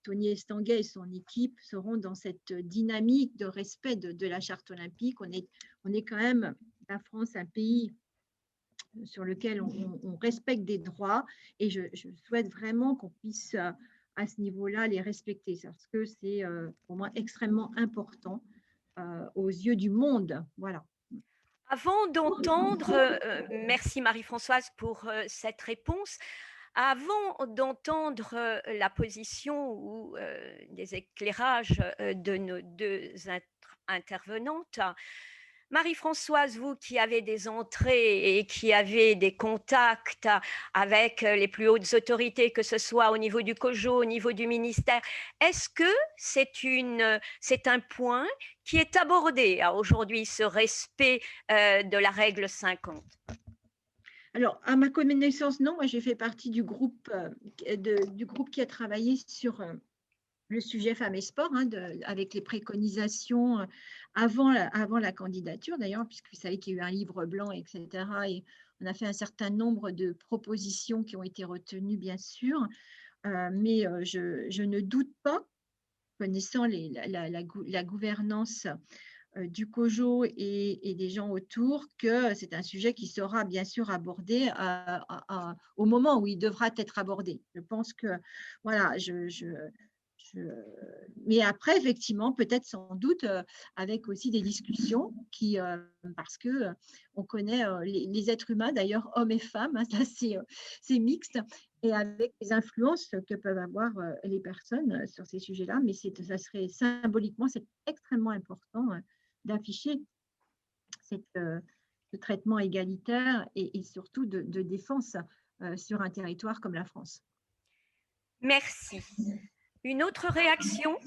Tony Estanguet et son équipe seront dans cette dynamique de respect de la charte olympique. On est quand même, la France, un pays sur lequel on respecte des droits et je souhaite vraiment qu'on puisse à ce niveau-là les respecter parce que c'est pour moi extrêmement important aux yeux du monde. Voilà. Avant d'entendre, merci Marie-Françoise pour cette réponse. Avant d'entendre la position ou des éclairages de nos deux intervenantes, Marie-Françoise, vous qui avez des entrées et qui avez des contacts avec les plus hautes autorités, que ce soit au niveau du COJO, au niveau du ministère, est-ce que c'est un point qui est abordé aujourd'hui, ce respect de la règle 50? Alors, à ma connaissance, non. Moi, j'ai fait partie du groupe qui a travaillé sur le sujet femmes et sport, avec les préconisations avant la candidature, d'ailleurs, puisque vous savez qu'il y a eu un livre blanc, etc. Et on a fait un certain nombre de propositions qui ont été retenues, bien sûr. Mais je ne doute pas, connaissant la gouvernance du COJO et des gens autour, que c'est un sujet qui sera bien sûr abordé au moment où il devra être abordé. Je pense que, voilà, mais après, effectivement, peut-être sans doute avec aussi des discussions parce que on connaît les êtres humains, d'ailleurs hommes et femmes, ça c'est mixte, et avec les influences que peuvent avoir les personnes sur ces sujets-là, mais ça serait symboliquement, c'est extrêmement important d'afficher ce traitement égalitaire et surtout de défense sur un territoire comme la France. Merci. Une autre réaction?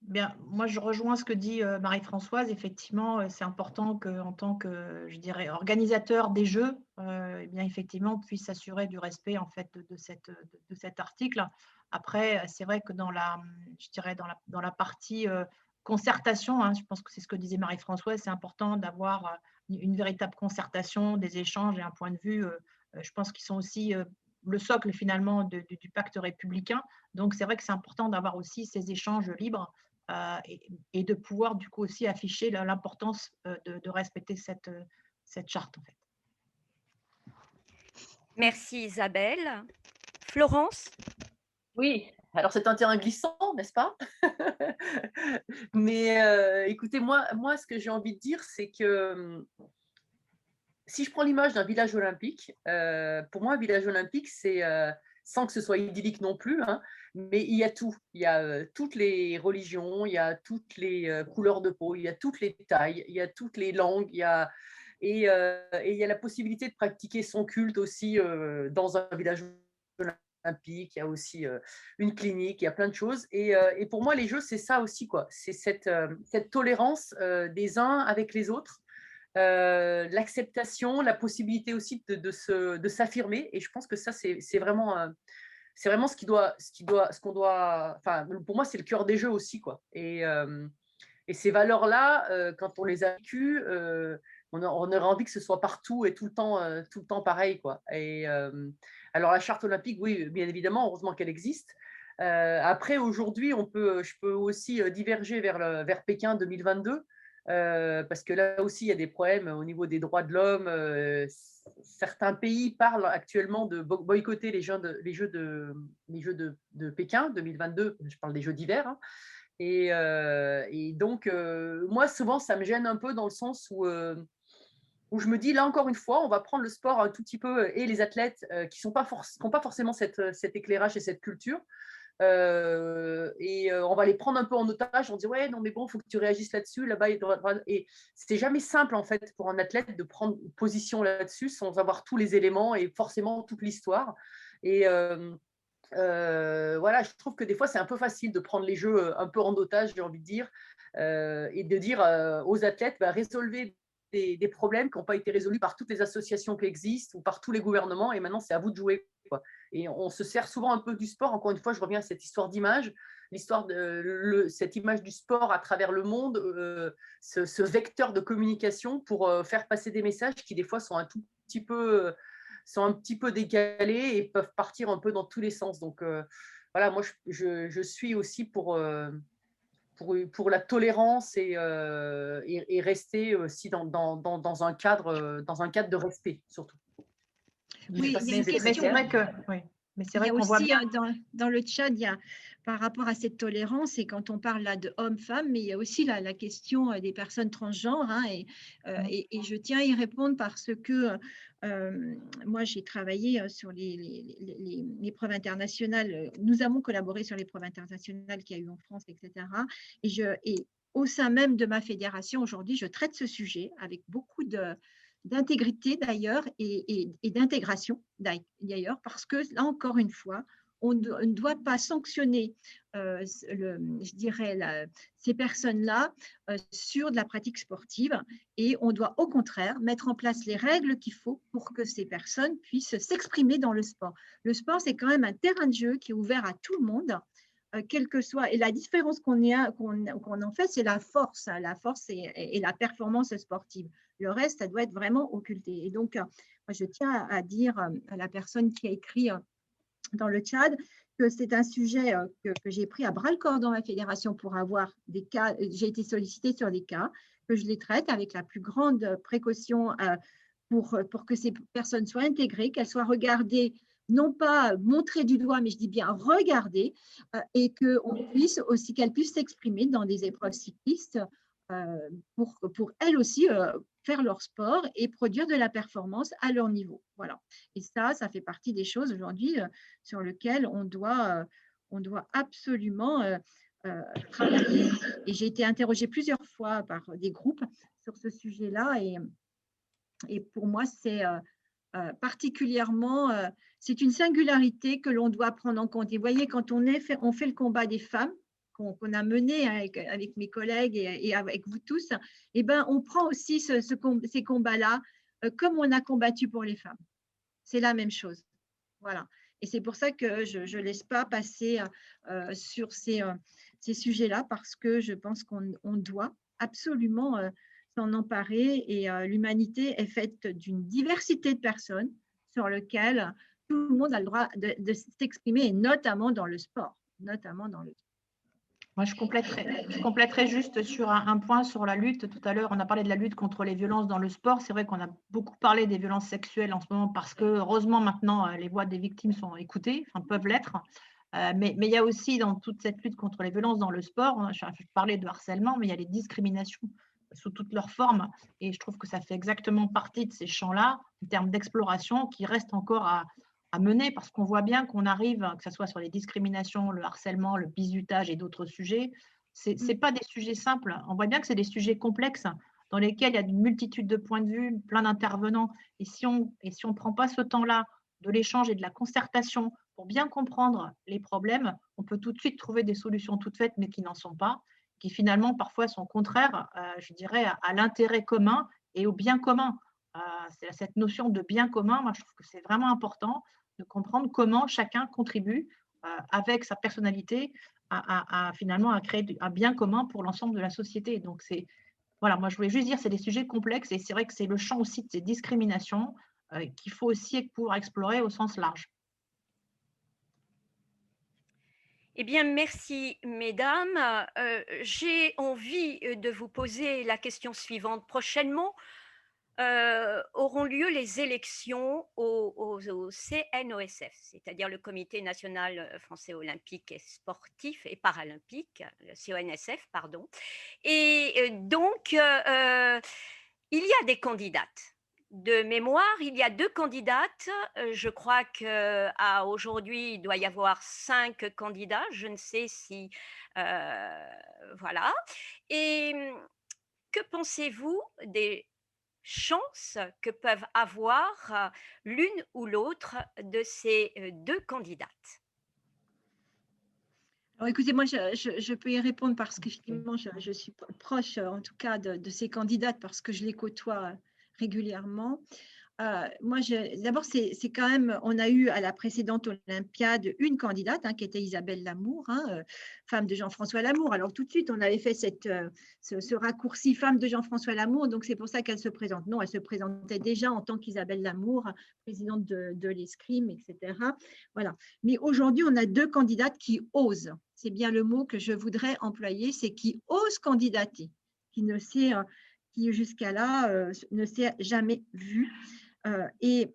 Bien, moi, je rejoins ce que dit Marie-Françoise. Effectivement, c'est important qu'en tant que, je dirais, organisateur des Jeux, eh bien, effectivement, on puisse s'assurer du respect en fait de cet article. Après, c'est vrai que je dirais dans la partie concertation, je pense que c'est ce que disait Marie-Françoise, c'est important d'avoir une véritable concertation, des échanges et un point de vue. Je pense qu'ils sont aussi le socle finalement du pacte républicain. Donc, c'est vrai que c'est important d'avoir aussi ces échanges libres et de pouvoir du coup aussi afficher l'importance de respecter cette charte en fait. Merci Isabelle. Florence? Oui, alors c'est un terrain glissant, n'est-ce pas? Mais écoutez, moi, ce que j'ai envie de dire, c'est que si je prends l'image d'un village olympique, pour moi, un village olympique, c'est, sans que ce soit idyllique non plus, mais il y a tout. Il y a toutes les religions, il y a toutes les couleurs de peau, il y a toutes les tailles, il y a toutes les langues, et il y a la possibilité de pratiquer son culte aussi dans un village olympique. Il y a aussi une clinique, il y a plein de choses. Et pour moi, les Jeux, c'est ça aussi, quoi. C'est cette tolérance des uns avec les autres. L'acceptation, la possibilité aussi de s'affirmer. Et je pense que ça, c'est vraiment ce qu'on doit. Enfin, pour moi, c'est le cœur des Jeux aussi, quoi. Et ces valeurs-là, quand on les a vécues, on aurait envie que ce soit partout et tout le temps pareil, quoi. Et alors la charte olympique, oui, bien évidemment, heureusement qu'elle existe. Après, aujourd'hui, je peux aussi diverger vers Pékin 2022. Parce que là aussi, il y a des problèmes au niveau des droits de l'homme. Certains pays parlent actuellement de boycotter les Jeux de Pékin 2022. Je parle des Jeux d'hiver. Et donc, moi, souvent, ça me gêne un peu dans le sens où je me dis, là encore une fois, on va prendre le sport un tout petit peu et les athlètes qui n'ont pas forcément cet éclairage et cette culture. On va les prendre un peu en otage. On dit ouais, non mais bon, il faut que tu réagisses là-dessus, là-bas. Et c'est jamais simple en fait pour un athlète de prendre position là-dessus sans avoir tous les éléments et forcément toute l'histoire. Et voilà, je trouve que des fois, c'est un peu facile de prendre les jeux un peu en otage, j'ai envie de dire, et de dire aux athlètes, bah, résolvez des problèmes qui n'ont pas été résolus par toutes les associations qui existent ou par tous les gouvernements, et maintenant, c'est à vous de jouer, quoi. Et on se sert souvent un peu du sport. Encore une fois, je reviens à cette histoire d'image, l'histoire de cette image du sport à travers le monde, ce vecteur de communication pour faire passer des messages qui, des fois, sont un tout petit peu sont un petit peu décalés et peuvent partir un peu dans tous les sens. Donc voilà, moi je suis aussi pour la tolérance et rester aussi dans un cadre de respect surtout. Oui, il y a une Mais question. c'est vrai que, oui, mais c'est Il y vrai a qu'on voit aussi bien. dans le chat, il y a, par rapport à cette tolérance, et quand on parle là de hommes-femmes, mais il y a aussi la question des personnes transgenres, hein, et je tiens à y répondre parce que moi j'ai travaillé sur les preuves internationales. Nous avons collaboré sur les preuves internationales qu'il y a eu en France, etc. Et au sein même de ma fédération, aujourd'hui, je traite ce sujet avec beaucoup d'intégrité d'ailleurs et d'intégration d'ailleurs, parce que là encore une fois, on ne doit pas sanctionner, je dirais, ces personnes-là sur de la pratique sportive, et on doit au contraire mettre en place les règles qu'il faut pour que ces personnes puissent s'exprimer dans le sport. Le sport, c'est quand même un terrain de jeu qui est ouvert à tout le monde, quel que soit, et la différence qu'on en fait, c'est la force, hein, la force et la performance sportive. Le reste, ça doit être vraiment occulté. Et donc, moi, je tiens à dire à la personne qui a écrit dans le chat que c'est un sujet que j'ai pris à bras-le-corps dans ma fédération pour avoir des cas. J'ai été sollicitée sur des cas, que je les traite avec la plus grande précaution pour que ces personnes soient intégrées, qu'elles soient regardées, non pas montrées du doigt, mais je dis bien regardées, et qu'elles puissent s'exprimer dans des épreuves cyclistes pour elles aussi faire leur sport et produire de la performance à leur niveau. Voilà. Et ça fait partie des choses aujourd'hui sur lesquelles on doit absolument travailler. Et j'ai été interrogée plusieurs fois par des groupes sur ce sujet-là, et pour moi, c'est particulièrement, c'est une singularité que l'on doit prendre en compte. Et vous voyez, quand on fait le combat des femmes, qu'on a mené avec mes collègues et avec vous tous, eh ben, on prend aussi ces combats-là comme on a combattu pour les femmes. C'est la même chose. Voilà. Et c'est pour ça que je ne laisse pas passer sur ces sujets-là, parce que je pense qu'on doit absolument s'en emparer. Et l'humanité est faite d'une diversité de personnes sur lesquelles tout le monde a le droit de s'exprimer, et notamment dans le sport. Notamment dans le sport. Moi, je compléterais juste sur un point sur la lutte. Tout à l'heure, on a parlé de la lutte contre les violences dans le sport. C'est vrai qu'on a beaucoup parlé des violences sexuelles en ce moment parce que, heureusement, maintenant, les voix des victimes sont écoutées, enfin, peuvent l'être. Mais il y a aussi, dans toute cette lutte contre les violences dans le sport, je parlais de harcèlement, mais il y a les discriminations sous toutes leurs formes. Et je trouve que ça fait exactement partie de ces champs-là, en termes d'exploration, qui restent encore à mener, parce qu'on voit bien qu'on arrive, que ce soit sur les discriminations, le harcèlement, le bizutage et d'autres sujets, c'est pas des sujets simples. On voit bien que c'est des sujets complexes dans lesquels il y a une multitude de points de vue, plein d'intervenants. Et si on ne prend pas ce temps-là de l'échange et de la concertation pour bien comprendre les problèmes, on peut tout de suite trouver des solutions toutes faites, mais qui n'en sont pas, qui finalement parfois sont contraires, je dirais, à l'intérêt commun et au bien commun. C'est cette notion de bien commun, moi je trouve que c'est vraiment important de comprendre comment chacun contribue avec sa personnalité finalement à créer un bien commun pour l'ensemble de la société. Donc voilà, moi je voulais juste dire, c'est des sujets complexes, et c'est vrai que c'est le champ aussi de ces discriminations qu'il faut aussi pouvoir explorer au sens large. Eh bien, merci, mesdames. J'ai envie de vous poser la question suivante. Prochainement, auront lieu les élections au CNOSF, c'est-à-dire le Comité national français olympique et sportif et paralympique, le CONSF, pardon. Et donc, il y a des candidates. De mémoire, il y a 2 candidates. Je crois qu'à aujourd'hui, il doit y avoir 5 candidats. Je ne sais si… voilà. Et que pensez-vous des chances que peuvent avoir l'une ou l'autre de ces 2 candidates? Alors, écoutez, moi, je peux y répondre parce qu'effectivement, je suis proche, en tout cas, de ces candidates parce que je les côtoie régulièrement. Moi, d'abord, c'est quand même, on a eu à la précédente Olympiade une candidate qui était Isabelle Lamour, femme de Jean-François Lamour. Alors tout de suite, on avait fait ce raccourci femme de Jean-François Lamour, donc c'est pour ça qu'elle se présente. Non, elle se présentait déjà en tant qu'Isabelle Lamour, présidente de l'escrime, etc. Voilà. Mais aujourd'hui, on a deux candidates qui osent. C'est bien le mot que je voudrais employer, c'est qui osent candidater, qui jusqu'à là ne s'est jamais vu. Et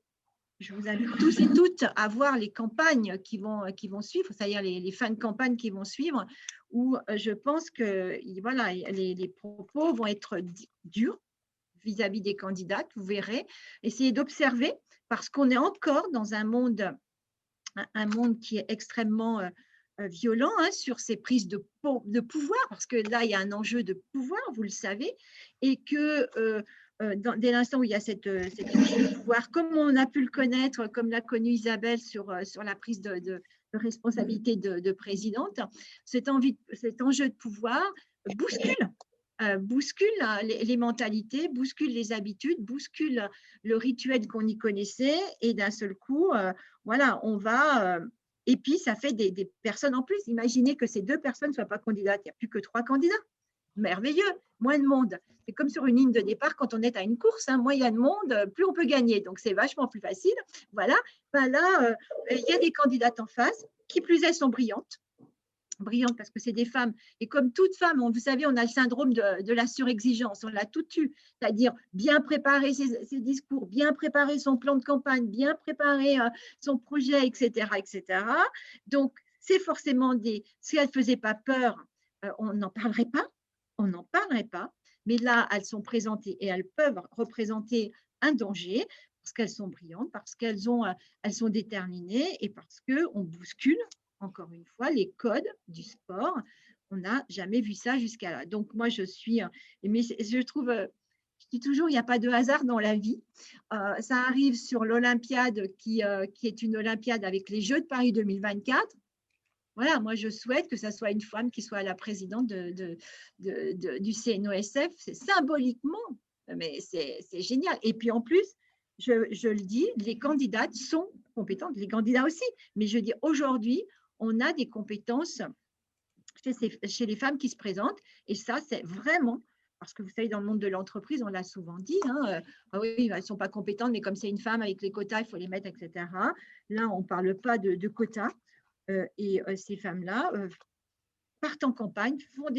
je vous invite tous et toutes à voir les campagnes qui vont suivre, c'est-à-dire les fins de campagne qui vont suivre, où je pense que voilà, les propos vont être durs vis-à-vis des candidates, vous verrez. Essayez d'observer, parce qu'on est encore dans un monde qui est extrêmement violent sur ces prises de pouvoir, parce que là, il y a un enjeu de pouvoir, vous le savez, et que dès l'instant où il y a cet enjeu de pouvoir, comme on a pu le connaître, comme l'a connu Isabelle sur la prise de responsabilité de présidente, cet enjeu de pouvoir bouscule les mentalités, bouscule les habitudes, bouscule le rituel qu'on y connaissait, et d'un seul coup, voilà, on va… et puis, ça fait des personnes en plus. Imaginez que ces deux personnes ne soient pas candidates. Il n'y a plus que 3 candidats. Merveilleux, moins de monde. C'est comme sur une ligne de départ quand on est à une course. Moins il y a de monde, plus on peut gagner. Donc, c'est vachement plus facile. Voilà. Ben là, il y a des candidates en face. Qui plus est, sont brillantes parce que c'est des femmes. Et comme toute femme, vous savez, on a le syndrome de la surexigence. On l'a tout eu. C'est-à-dire bien préparer ses discours, bien préparer son plan de campagne, bien préparer son projet, etc., etc. Donc, c'est forcément si elles ne faisaient pas peur, on n'en parlerait pas. On n'en parlerait pas. Mais là, elles sont présentées et elles peuvent représenter un danger parce qu'elles sont brillantes, parce qu'elles sont déterminées et parce qu'on bouscule, encore une fois, les codes du sport. On n'a jamais vu ça jusqu'à là. Donc, moi, mais je trouve, je dis toujours, il n'y a pas de hasard dans la vie. Ça arrive sur l'Olympiade qui est une Olympiade avec les Jeux de Paris 2024. Voilà, moi, je souhaite que ça soit une femme qui soit la présidente du CNOSF. C'est symboliquement, mais c'est génial. Et puis, en plus, je le dis, les candidates sont compétentes, les candidats aussi. Mais je dis, aujourd'hui, on a des compétences chez les femmes qui se présentent. Et ça, c'est vraiment, parce que vous savez, dans le monde de l'entreprise, on l'a souvent dit, ah oui, elles ne sont pas compétentes, mais comme c'est une femme avec les quotas, il faut les mettre, etc. Là, on ne parle pas de quotas. Et ces femmes-là partent en campagne, font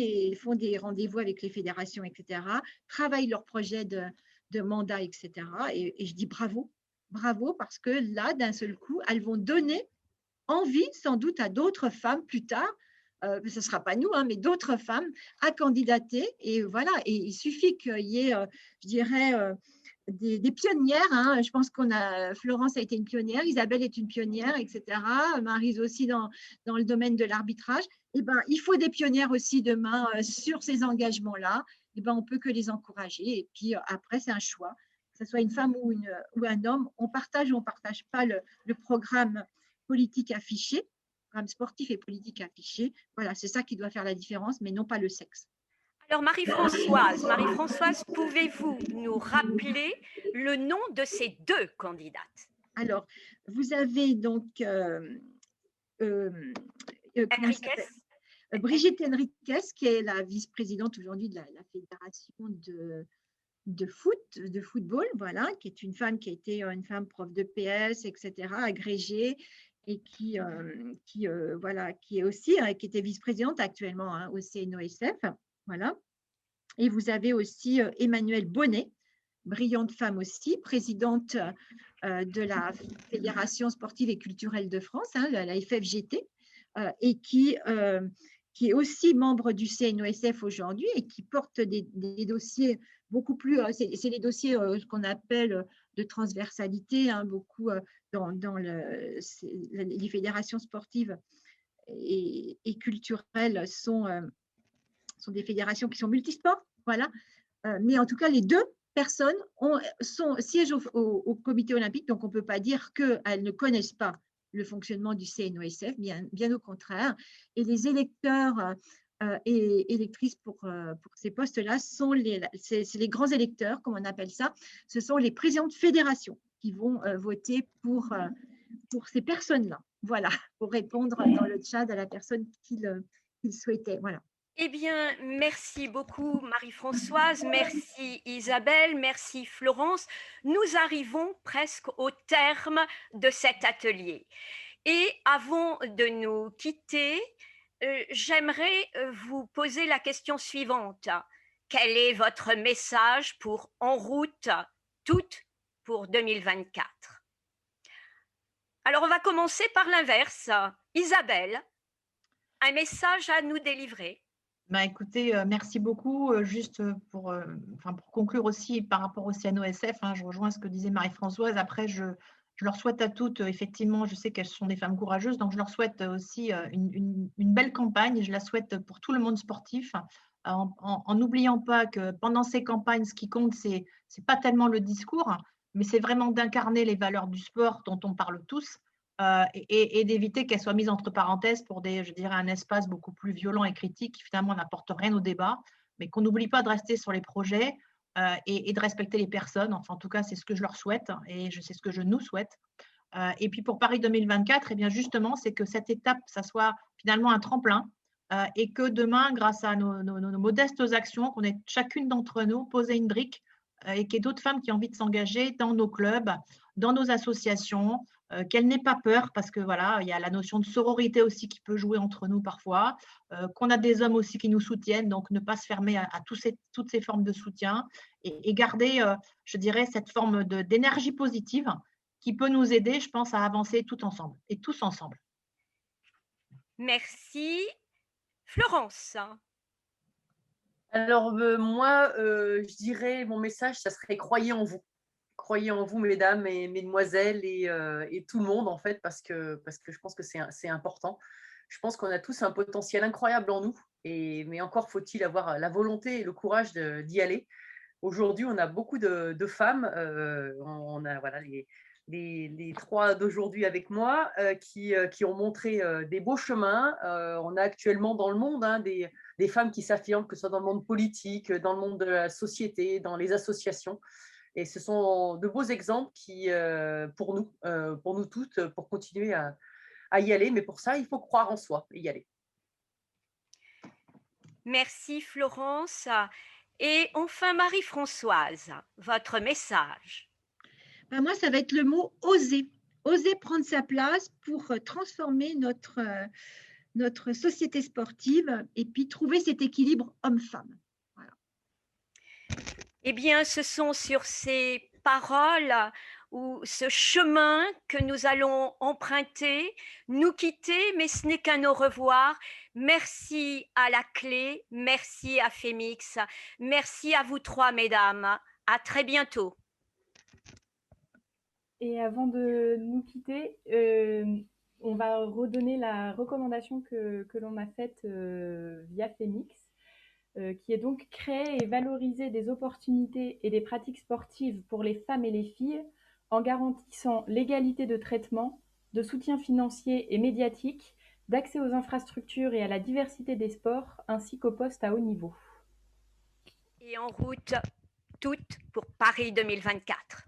des rendez-vous avec les fédérations, etc., travaillent leur projet de mandat, etc. Et je dis bravo, bravo, parce que là, d'un seul coup, elles vont donner envie sans doute à d'autres femmes plus tard, ce ne sera pas nous, mais d'autres femmes à candidater. Et voilà, et il suffit qu'il y ait, je dirais, des pionnières. Je pense Florence a été une pionnière, Isabelle est une pionnière, etc. Maryse aussi dans le domaine de l'arbitrage. Et ben, il faut des pionnières aussi demain sur ces engagements-là. Et ben, on peut que les encourager. Et puis après, c'est un choix. Que ce soit une femme ou un homme, on partage ou on ne partage pas le programme politique affiché, programme sportif et politique affiché. Voilà, c'est ça qui doit faire la différence, mais non pas le sexe. Alors Marie-Françoise, pouvez-vous nous rappeler le nom de ces 2 candidates? Alors, vous avez donc Brigitte Henriquez, qui est la vice-présidente aujourd'hui de la fédération de football, voilà, qui est une femme qui a été une femme prof de PS, etc., agrégée, et qui est aussi, qui était vice-présidente actuellement au CNOSF, voilà. Et vous avez aussi Emmanuelle Bonnet, brillante femme aussi, présidente de la Fédération sportive et culturelle de France, la FFGT, et qui est aussi membre du CNOSF aujourd'hui et qui porte des dossiers beaucoup plus… c'est les dossiers qu'on appelle de transversalité, beaucoup dans les fédérations sportives et culturelles sont des fédérations qui sont multisports, voilà. Mais en tout cas, les 2 personnes siègent au comité olympique, donc on ne peut pas dire qu'elles ne connaissent pas le fonctionnement du CNOSF, bien au contraire. Et les électeurs et électrices pour ces postes-là sont c'est les grands électeurs, comme on appelle ça. Ce sont les présidents de fédération qui vont voter pour ces personnes-là. Voilà, pour répondre dans le chat à la personne qu'il souhaitait. Voilà. Eh bien, merci beaucoup Marie-Françoise, merci Isabelle, merci Florence. Nous arrivons presque au terme de cet atelier. Et avant de nous quitter, j'aimerais vous poser la question suivante. Quel est votre message pour En route toutes pour 2024? Alors, on va commencer par l'inverse. Isabelle, un message à nous délivrer. Bah, écoutez, merci beaucoup. Juste pour conclure aussi par rapport au CNOSF, hein, je rejoins ce que disait Marie-Françoise. Après, je leur souhaite à toutes, effectivement, je sais qu'elles sont des femmes courageuses, donc je leur souhaite aussi une belle campagne. Je la souhaite pour tout le monde sportif, en n'oubliant pas que pendant ces campagnes, ce qui compte, c'est pas tellement le discours, mais c'est vraiment d'incarner les valeurs du sport dont on parle tous. Et d'éviter qu'elle soit mise entre parenthèses pour je dirais, un espace beaucoup plus violent et critique qui finalement n'apporte rien au débat, mais qu'on n'oublie pas de rester sur les projets et de respecter les personnes. Enfin, en tout cas, c'est ce que je leur souhaite et c'est ce que je nous souhaite. Et puis pour Paris 2024, eh bien justement, c'est que cette étape, ça soit finalement un tremplin et que demain, grâce à nos modestes actions, qu'on ait chacune d'entre nous posé une brique et qu'il y ait d'autres femmes qui ont envie de s'engager dans nos clubs, dans nos associations, qu'elle n'ait pas peur parce que voilà, il y a la notion de sororité aussi qui peut jouer entre nous parfois, qu'on a des hommes aussi qui nous soutiennent, donc ne pas se fermer à toutes ces formes de soutien et garder, je dirais, cette forme d'énergie positive qui peut nous aider, je pense, à avancer tout ensemble et tous ensemble. Merci. Florence. Alors, moi, je dirais, mon message, ça serait croyez en vous. Croyez en vous, mesdames et mesdemoiselles et tout le monde, en fait, parce que je pense que c'est important. Je pense qu'on a tous un potentiel incroyable en nous, mais encore faut-il avoir la volonté et le courage d'y aller. Aujourd'hui, on a beaucoup de femmes. On a voilà, les trois d'aujourd'hui avec moi qui ont montré des beaux chemins. On a actuellement dans le monde des femmes qui s'affirment, que ce soit dans le monde politique, dans le monde de la société, dans les associations. Et ce sont de beaux exemples pour nous toutes, pour continuer à y aller. Mais pour ça, il faut croire en soi et y aller. Merci Florence. Et enfin Marie-Françoise, votre message. Ben moi, ça va être le mot oser. Oser prendre sa place pour transformer notre société sportive et puis trouver cet équilibre homme-femme. Voilà. Eh bien, ce sont sur ces paroles ou ce chemin que nous allons emprunter, nous quitter, mais ce n'est qu'un au revoir. Merci à la clé, merci à Femix, merci à vous trois, mesdames. À très bientôt. Et avant de nous quitter, on va redonner la recommandation que l'on a faite via Femix, qui est donc créer et valoriser des opportunités et des pratiques sportives pour les femmes et les filles en garantissant l'égalité de traitement, de soutien financier et médiatique, d'accès aux infrastructures et à la diversité des sports, ainsi qu'aux postes à haut niveau. Et en route, toutes pour Paris 2024.